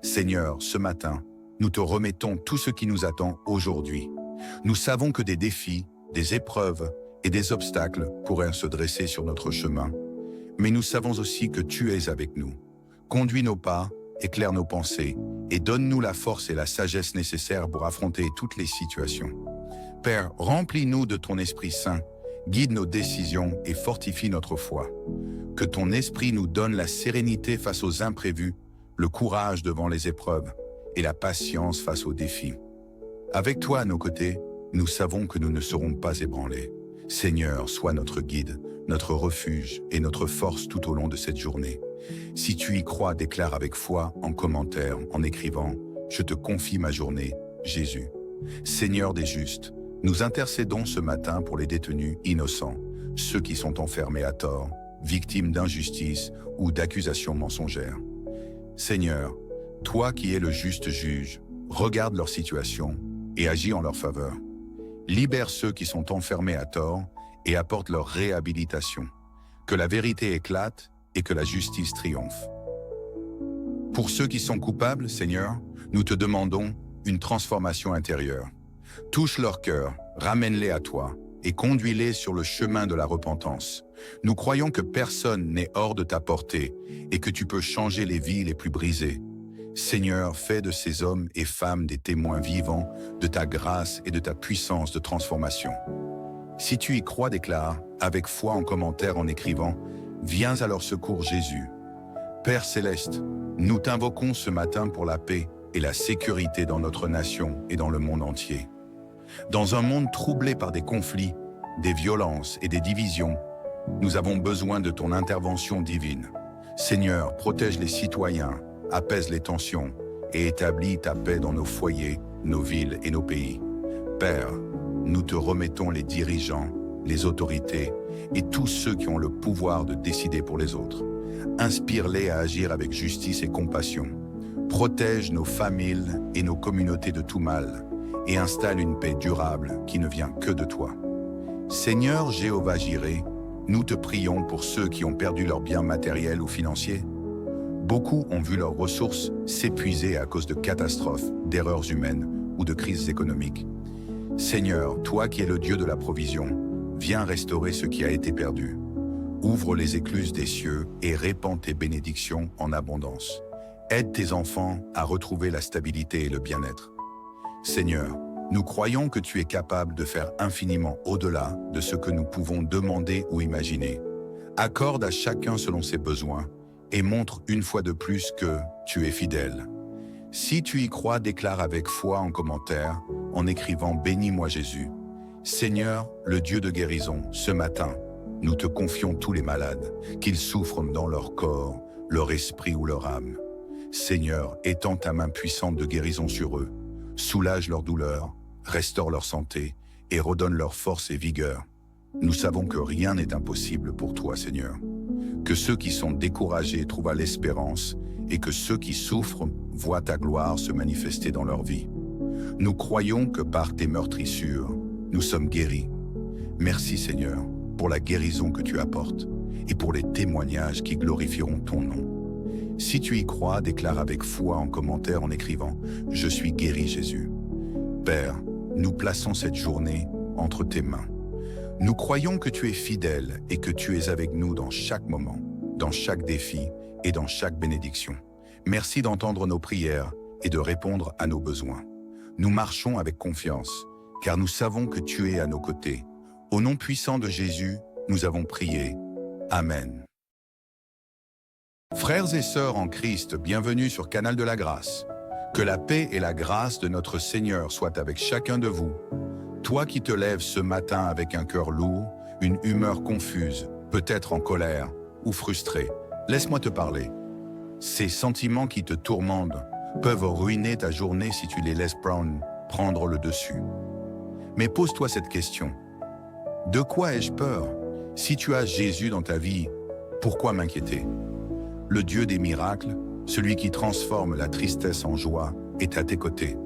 Seigneur, ce matin, nous te remettons tout ce qui nous attend aujourd'hui. Nous savons que des défis, des épreuves et des obstacles pourraient se dresser sur notre chemin, mais nous savons aussi que tu es avec nous. Conduis nos pas, éclaire nos pensées, et donne-nous la force et la sagesse nécessaires pour affronter toutes les situations. Père, remplis-nous de ton Esprit Saint, guide nos décisions et fortifie notre foi. Que ton Esprit nous donne la sérénité face aux imprévus, le courage devant les épreuves et la patience face aux défis. Avec toi à nos côtés, nous savons que nous ne serons pas ébranlés. Seigneur, sois notre guide, notre refuge et notre force tout au long de cette journée. Si tu y crois, déclare avec foi en commentaire, en écrivant « Je te confie ma journée, Jésus ». Seigneur des justes, nous intercédons ce matin pour les détenus innocents, ceux qui sont enfermés à tort, victimes d'injustice ou d'accusations mensongères. Seigneur, toi qui es le juste juge, regarde leur situation et agis en leur faveur. Libère ceux qui sont enfermés à tort et apporte leur réhabilitation. Que la vérité éclate et que la justice triomphe. Pour ceux qui sont coupables, Seigneur, nous te demandons une transformation intérieure. Touche leur cœur, ramène-les à toi et conduis-les sur le chemin de la repentance. Nous croyons que personne n'est hors de ta portée et que tu peux changer les vies les plus brisées. Seigneur, fais de ces hommes et femmes des témoins vivants de ta grâce et de ta puissance de transformation. Si tu y crois, déclare, avec foi en commentaire en écrivant « Viens à leur secours, Jésus ». Père céleste, nous t'invoquons ce matin pour la paix et la sécurité dans notre nation et dans le monde entier. Dans un monde troublé par des conflits, des violences et des divisions, nous avons besoin de ton intervention divine. Seigneur, protège les citoyens, apaise les tensions et établis ta paix dans nos foyers, nos villes et nos pays. Père, nous te remettons les dirigeants, les autorités et tous ceux qui ont le pouvoir de décider pour les autres. Inspire-les à agir avec justice et compassion. Protège nos familles et nos communautés de tout mal et installe une paix durable qui ne vient que de toi. Seigneur Jéhovah Jireh, nous te prions pour ceux qui ont perdu leurs biens matériels ou financiers. Beaucoup ont vu leurs ressources s'épuiser à cause de catastrophes, d'erreurs humaines ou de crises économiques. Seigneur, toi qui es le Dieu de la provision, viens restaurer ce qui a été perdu. Ouvre les écluses des cieux et répands tes bénédictions en abondance. Aide tes enfants à retrouver la stabilité et le bien-être. Seigneur, nous croyons que tu es capable de faire infiniment au-delà de ce que nous pouvons demander ou imaginer. Accorde à chacun selon ses besoins et montre une fois de plus que tu es fidèle. Si tu y crois, déclare avec foi en commentaire, en écrivant « Bénis-moi Jésus ». Seigneur, le Dieu de guérison, ce matin, nous te confions tous les malades, qu'ils souffrent dans leur corps, leur esprit ou leur âme. Seigneur, étends ta main puissante de guérison sur eux, soulage leur douleur, restaure leur santé et redonne leur force et vigueur. Nous savons que rien n'est impossible pour toi, Seigneur. Que ceux qui sont découragés trouvent l'espérance et que ceux qui souffrent voient ta gloire se manifester dans leur vie. Nous croyons que par tes meurtrissures, nous sommes guéris. Merci, Seigneur, pour la guérison que tu apportes et pour les témoignages qui glorifieront ton nom. Si tu y crois, déclare avec foi en commentaire en écrivant « Je suis guéri, Jésus ». Père, nous plaçons cette journée entre tes mains. Nous croyons que tu es fidèle et que tu es avec nous dans chaque moment, dans chaque défi et dans chaque bénédiction. Merci d'entendre nos prières et de répondre à nos besoins. Nous marchons avec confiance, car nous savons que tu es à nos côtés. Au nom puissant de Jésus, nous avons prié. Amen. Frères et sœurs en Christ, bienvenue sur Canal de la Grâce. Que la paix et la grâce de notre Seigneur soient avec chacun de vous. Toi qui te lèves ce matin avec un cœur lourd, une humeur confuse, peut-être en colère ou frustré, laisse-moi te parler. Ces sentiments qui te tourmentent peuvent ruiner ta journée si tu les laisses prendre le dessus. Mais pose-toi cette question. De quoi ai-je peur? Si tu as Jésus dans ta vie, pourquoi m'inquiéter? Le Dieu des miracles, celui qui transforme la tristesse en joie, est à tes côtés.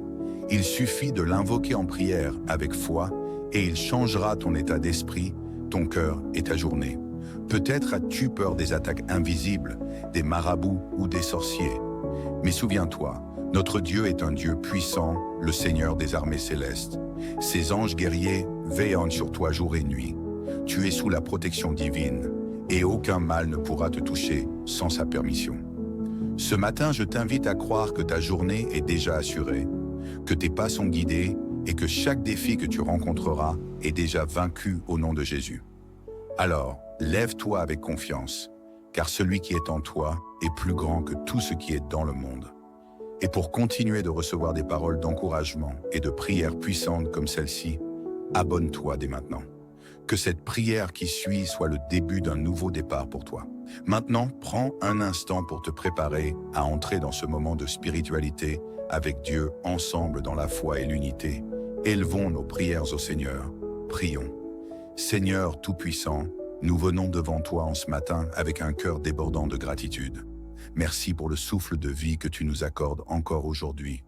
Il suffit de l'invoquer en prière avec foi et il changera ton état d'esprit, ton cœur et ta journée. Peut-être as-tu peur des attaques invisibles, des marabouts ou des sorciers. Mais souviens-toi, notre Dieu est un Dieu puissant, le Seigneur des armées célestes. Ses anges guerriers veillent sur toi jour et nuit. Tu es sous la protection divine et aucun mal ne pourra te toucher sans sa permission. Ce matin, je t'invite à croire que ta journée est déjà assurée, que tes pas sont guidés et que chaque défi que tu rencontreras est déjà vaincu au nom de Jésus. Alors, lève-toi avec confiance, car celui qui est en toi est plus grand que tout ce qui est dans le monde. Et pour continuer de recevoir des paroles d'encouragement et de prières puissantes comme celle-ci, abonne-toi dès maintenant. Que cette prière qui suit soit le début d'un nouveau départ pour toi. Maintenant, prends un instant pour te préparer à entrer dans ce moment de spiritualité avec Dieu ensemble dans la foi et l'unité. Élevons nos prières au Seigneur. Prions. Seigneur Tout-Puissant, nous venons devant toi en ce matin avec un cœur débordant de gratitude. Merci pour le souffle de vie que tu nous accordes encore aujourd'hui.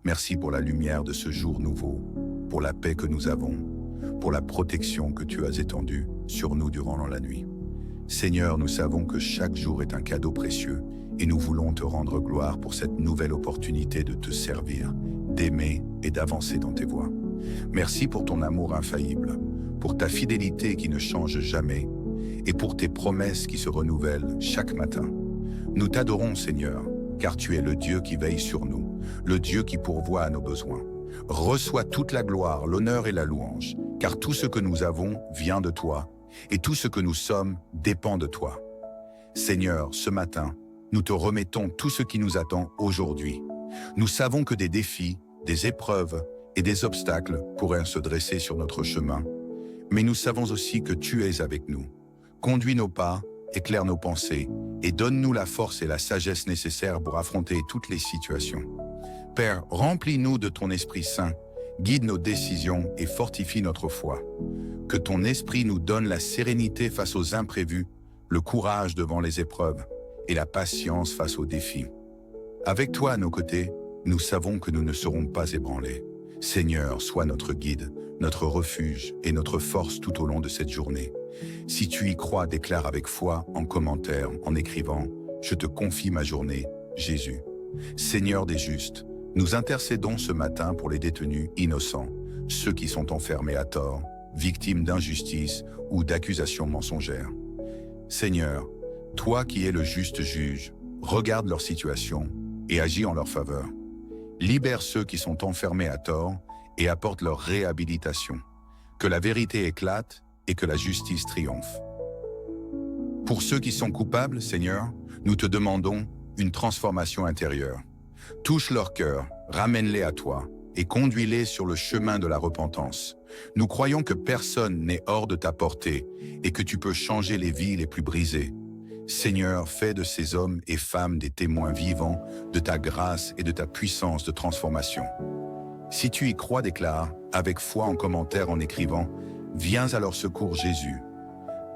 Merci pour la lumière de ce jour nouveau, pour la paix que nous avons, pour la protection que tu as étendue sur nous durant la nuit. Seigneur, nous savons que chaque jour est un cadeau précieux et nous voulons te rendre gloire pour cette nouvelle opportunité de te servir, d'aimer et d'avancer dans tes voies. Merci pour ton amour infaillible, pour ta fidélité qui ne change jamais et pour tes promesses qui se renouvellent chaque matin. Nous t'adorons, Seigneur, car tu es le Dieu qui veille sur nous, le Dieu qui pourvoit à nos besoins. Reçois toute la gloire, l'honneur et la louange, car tout ce que nous avons vient de toi, et tout ce que nous sommes dépend de toi. Seigneur, ce matin, nous te remettons tout ce qui nous attend aujourd'hui. Nous savons que des défis, des épreuves et des obstacles pourraient se dresser sur notre chemin, mais nous savons aussi que tu es avec nous. Conduis nos pas, éclaire nos pensées, et donne-nous la force et la sagesse nécessaires pour affronter toutes les situations. Père, remplis-nous de ton Esprit Saint, guide nos décisions et fortifie notre foi. Que ton Esprit nous donne la sérénité face aux imprévus, le courage devant les épreuves et la patience face aux défis. Avec toi à nos côtés, nous savons que nous ne serons pas ébranlés. Seigneur, sois notre guide, notre refuge et notre force tout au long de cette journée. Si tu y crois, déclare avec foi en commentaire, en écrivant « Je te confie ma journée, Jésus ». Seigneur des justes, nous intercédons ce matin pour les détenus innocents, ceux qui sont enfermés à tort, victimes d'injustice ou d'accusations mensongères. Seigneur, toi qui es le juste juge, regarde leur situation et agis en leur faveur. Libère ceux qui sont enfermés à tort et apporte leur réhabilitation. Que la vérité éclate et que la justice triomphe. Pour ceux qui sont coupables, Seigneur, nous te demandons une transformation intérieure. Touche leur cœur, ramène-les à toi et conduis-les sur le chemin de la repentance. Nous croyons que personne n'est hors de ta portée et que tu peux changer les vies les plus brisées. Seigneur, fais de ces hommes et femmes des témoins vivants de ta grâce et de ta puissance de transformation. Si tu y crois, déclare, avec foi en commentaire en écrivant « Viens à leur secours Jésus ».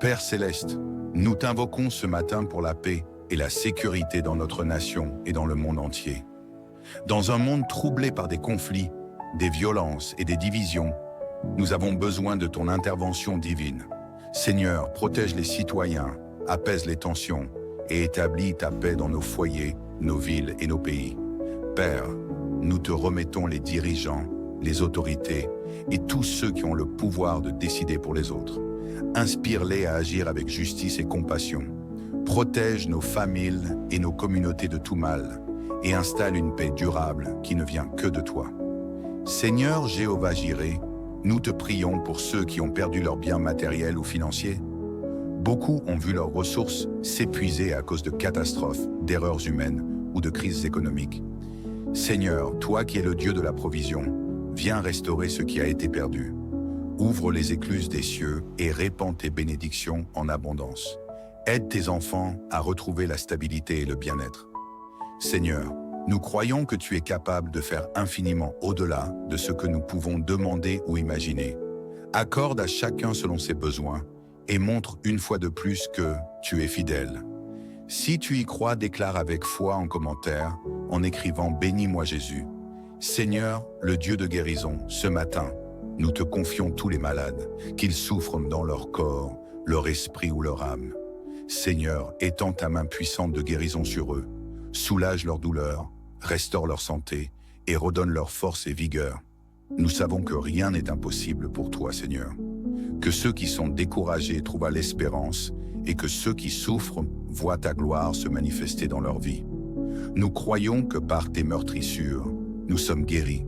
Père Céleste, nous t'invoquons ce matin pour la paix et la sécurité dans notre nation et dans le monde entier. Dans un monde troublé par des conflits, des violences et des divisions, nous avons besoin de ton intervention divine. Seigneur, protège les citoyens, apaise les tensions et établis ta paix dans nos foyers, nos villes et nos pays. Père, nous te remettons les dirigeants, les autorités et tous ceux qui ont le pouvoir de décider pour les autres. Inspire-les à agir avec justice et compassion. Protège nos familles et nos communautés de tout mal et installe une paix durable qui ne vient que de toi. Seigneur Jéhovah Jireh, nous te prions pour ceux qui ont perdu leurs biens matériels ou financiers. Beaucoup ont vu leurs ressources s'épuiser à cause de catastrophes, d'erreurs humaines ou de crises économiques. Seigneur, toi qui es le Dieu de la provision, viens restaurer ce qui a été perdu. Ouvre les écluses des cieux et répands tes bénédictions en abondance. Aide tes enfants à retrouver la stabilité et le bien-être. Seigneur, nous croyons que tu es capable de faire infiniment au-delà de ce que nous pouvons demander ou imaginer. Accorde à chacun selon ses besoins et montre une fois de plus que tu es fidèle. Si tu y crois, déclare avec foi en commentaire, en écrivant « Bénis-moi Jésus ». Seigneur, le Dieu de guérison, ce matin, nous te confions tous les malades, qu'ils souffrent dans leur corps, leur esprit ou leur âme. Seigneur, étends ta main puissante de guérison sur eux, soulage leur douleur, restaure leur santé et redonne leur force et vigueur. Nous savons que rien n'est impossible pour toi, Seigneur. Que ceux qui sont découragés trouvent l'espérance et que ceux qui souffrent voient ta gloire se manifester dans leur vie. Nous croyons que par tes meurtrissures, nous sommes guéris.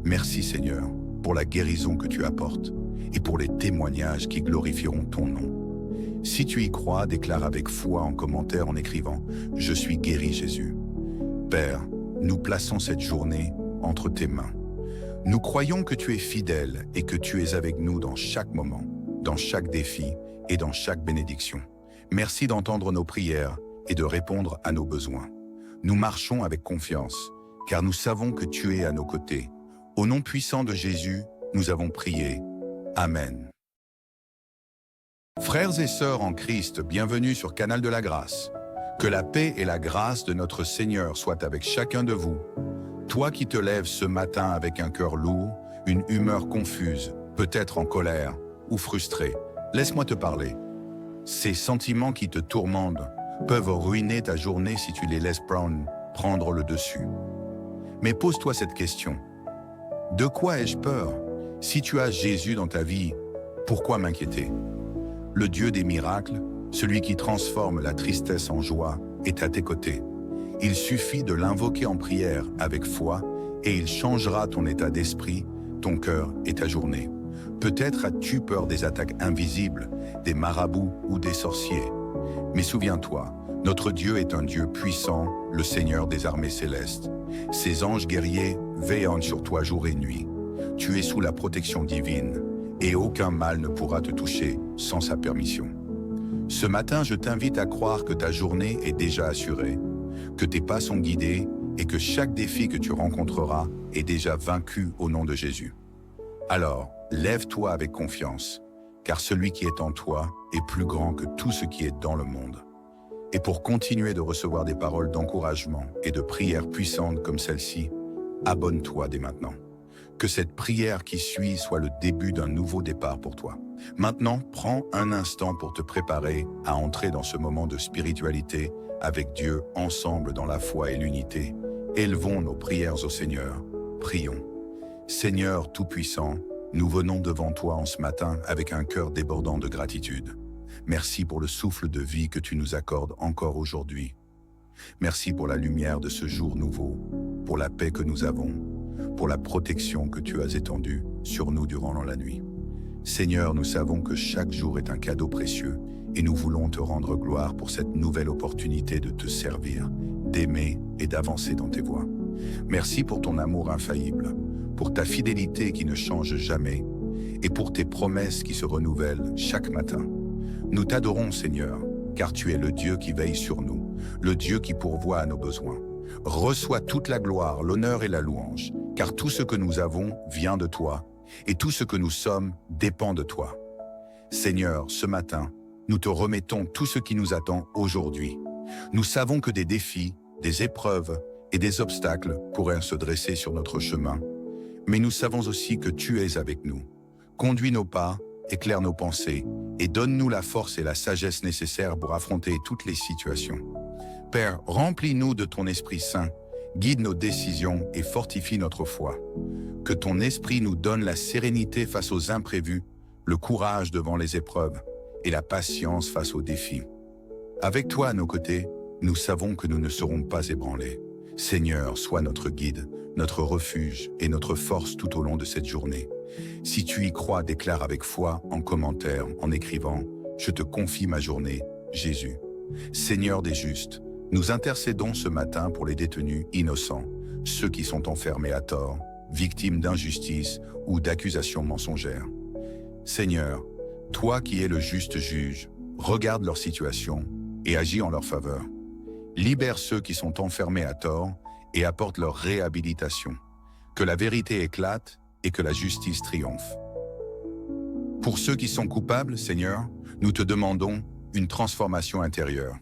Merci Seigneur pour la guérison que tu apportes et pour les témoignages qui glorifieront ton nom. Si tu y crois, déclare avec foi en commentaire en écrivant « Je suis guéri Jésus ». Père, nous plaçons cette journée entre tes mains. Nous croyons que tu es fidèle et que tu es avec nous dans chaque moment, dans chaque défi et dans chaque bénédiction. Merci d'entendre nos prières et de répondre à nos besoins. Nous marchons avec confiance, car nous savons que tu es à nos côtés. Au nom puissant de Jésus, nous avons prié. Amen. Frères et sœurs en Christ, bienvenue sur Canal de la Grâce. Que la paix et la grâce de notre Seigneur soient avec chacun de vous. Toi qui te lèves ce matin avec un cœur lourd, une humeur confuse, peut-être en colère ou frustré, laisse-moi te parler. Ces sentiments qui te tourmentent peuvent ruiner ta journée si tu les laisses prendre le dessus. Mais pose-toi cette question. De quoi ai-je peur? Si tu as Jésus dans ta vie, pourquoi m'inquiéter? Le Dieu des miracles, celui qui transforme la tristesse en joie, est à tes côtés. Il suffit de l'invoquer en prière avec foi et il changera ton état d'esprit, ton cœur et ta journée. Peut-être as-tu peur des attaques invisibles, des marabouts ou des sorciers. Mais souviens-toi, notre Dieu est un Dieu puissant, le Seigneur des armées célestes. Ses anges guerriers veillent sur toi jour et nuit. Tu es sous la protection divine et aucun mal ne pourra te toucher sans sa permission. Ce matin, je t'invite à croire que ta journée est déjà assurée, que tes pas sont guidés et que chaque défi que tu rencontreras est déjà vaincu au nom de Jésus. Alors, lève-toi avec confiance, car celui qui est en toi est plus grand que tout ce qui est dans le monde. Et pour continuer de recevoir des paroles d'encouragement et de prières puissantes comme celle-ci, abonne-toi dès maintenant. Que cette prière qui suit soit le début d'un nouveau départ pour toi. Maintenant, prends un instant pour te préparer à entrer dans ce moment de spiritualité avec Dieu ensemble dans la foi et l'unité. Élevons nos prières au Seigneur. Prions. Seigneur Tout-Puissant, nous venons devant toi en ce matin avec un cœur débordant de gratitude. Merci pour le souffle de vie que tu nous accordes encore aujourd'hui. Merci pour la lumière de ce jour nouveau, pour la paix que nous avons, pour la protection que tu as étendue sur nous durant la nuit. Seigneur, nous savons que chaque jour est un cadeau précieux et nous voulons te rendre gloire pour cette nouvelle opportunité de te servir, d'aimer et d'avancer dans tes voies. Merci pour ton amour infaillible, pour ta fidélité qui ne change jamais et pour tes promesses qui se renouvellent chaque matin. Nous t'adorons, Seigneur, car tu es le Dieu qui veille sur nous, le Dieu qui pourvoit à nos besoins. Reçois toute la gloire, l'honneur et la louange, car tout ce que nous avons vient de toi, et tout ce que nous sommes dépend de toi. Seigneur, ce matin, nous te remettons tout ce qui nous attend aujourd'hui. Nous savons que des défis, des épreuves et des obstacles pourraient se dresser sur notre chemin, mais nous savons aussi que tu es avec nous. Conduis nos pas, éclaire nos pensées, et donne-nous la force et la sagesse nécessaires pour affronter toutes les situations. Père, remplis-nous de ton Esprit Saint Guide nos décisions et fortifie notre foi. Que ton esprit nous donne la sérénité face aux imprévus, le courage devant les épreuves et la patience face aux défis. Avec toi à nos côtés, nous savons que nous ne serons pas ébranlés. Seigneur, sois notre guide, notre refuge et notre force tout au long de cette journée. Si tu y crois, déclare avec foi en commentaire, en écrivant « Je te confie ma journée, Jésus ». Seigneur des justes, nous intercédons ce matin pour les détenus innocents, ceux qui sont enfermés à tort, victimes d'injustice ou d'accusations mensongères. Seigneur, toi qui es le juste juge, regarde leur situation et agis en leur faveur. Libère ceux qui sont enfermés à tort et apporte leur réhabilitation. Que la vérité éclate et que la justice triomphe. Pour ceux qui sont coupables, Seigneur, nous te demandons une transformation intérieure.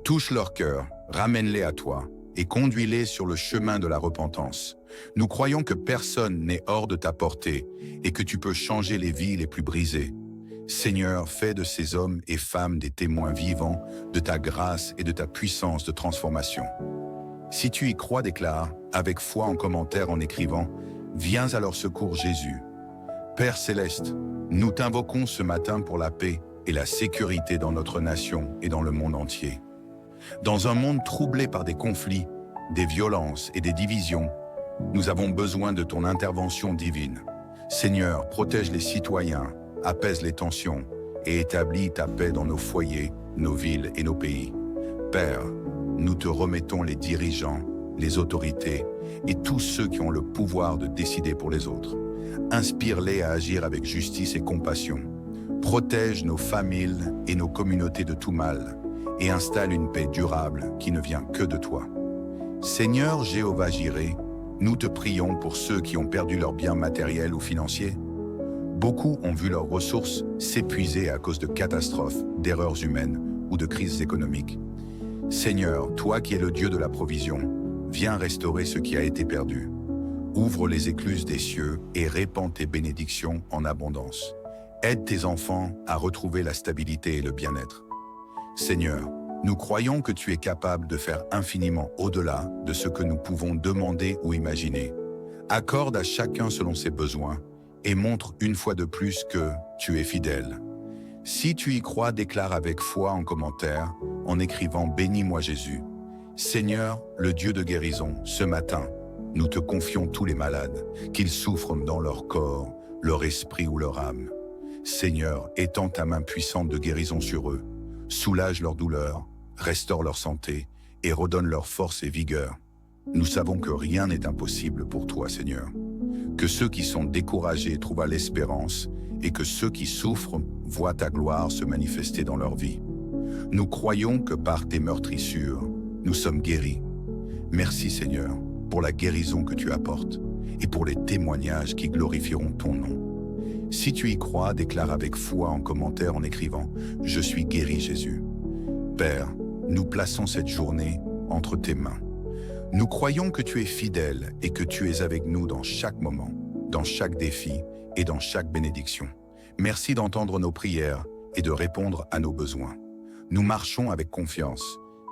Touche leur cœur, ramène-les à toi et conduis-les sur le chemin de la repentance. Nous croyons que personne n'est hors de ta portée et que tu peux changer les vies les plus brisées. Seigneur, fais de ces hommes et femmes des témoins vivants de ta grâce et de ta puissance de transformation. Si tu y crois, déclare, avec foi en commentaire en écrivant « Viens à leur secours Jésus ». Père Céleste, nous t'invoquons ce matin pour la paix et la sécurité dans notre nation et dans le monde entier. Dans un monde troublé par des conflits, des violences et des divisions, nous avons besoin de ton intervention divine. Seigneur, protège les citoyens, apaise les tensions et établis ta paix dans nos foyers, nos villes et nos pays. Père, nous te remettons les dirigeants, les autorités et tous ceux qui ont le pouvoir de décider pour les autres. Inspire-les à agir avec justice et compassion. Protège nos familles et nos communautés de tout mal et installe une paix durable qui ne vient que de toi. Seigneur Jéhovah Jireh, nous te prions pour ceux qui ont perdu leurs biens matériels ou financiers. Beaucoup ont vu leurs ressources s'épuiser à cause de catastrophes, d'erreurs humaines ou de crises économiques. Seigneur, toi qui es le Dieu de la provision, viens restaurer ce qui a été perdu. Ouvre les écluses des cieux et répands tes bénédictions en abondance. Aide tes enfants à retrouver la stabilité et le bien-être. Seigneur, nous croyons que tu es capable de faire infiniment au-delà de ce que nous pouvons demander ou imaginer. Accorde à chacun selon ses besoins et montre une fois de plus que tu es fidèle. Si tu y crois, déclare avec foi en commentaire, en écrivant « Bénis-moi Jésus ». Seigneur, le Dieu de guérison, ce matin, nous te confions tous les malades, qu'ils souffrent dans leur corps, leur esprit ou leur âme. Seigneur, étends ta main puissante de guérison sur eux, soulage leur douleur, restaure leur santé et redonne leur force et vigueur. Nous savons que rien n'est impossible pour toi, Seigneur. Que ceux qui sont découragés trouvent l'espérance et que ceux qui souffrent voient ta gloire se manifester dans leur vie. Nous croyons que par tes meurtrissures, nous sommes guéris. Merci Seigneur pour la guérison que tu apportes et pour les témoignages qui glorifieront ton nom. Si tu y crois, déclare avec foi en commentaire en écrivant « Je suis guéri Jésus ». Père, nous plaçons cette journée entre tes mains. Nous croyons que tu es fidèle et que tu es avec nous dans chaque moment, dans chaque défi et dans chaque bénédiction. Merci d'entendre nos prières et de répondre à nos besoins. Nous marchons avec confiance,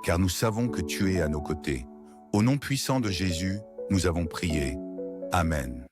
car nous savons que tu es à nos côtés. Au nom puissant de Jésus, nous avons prié. Amen.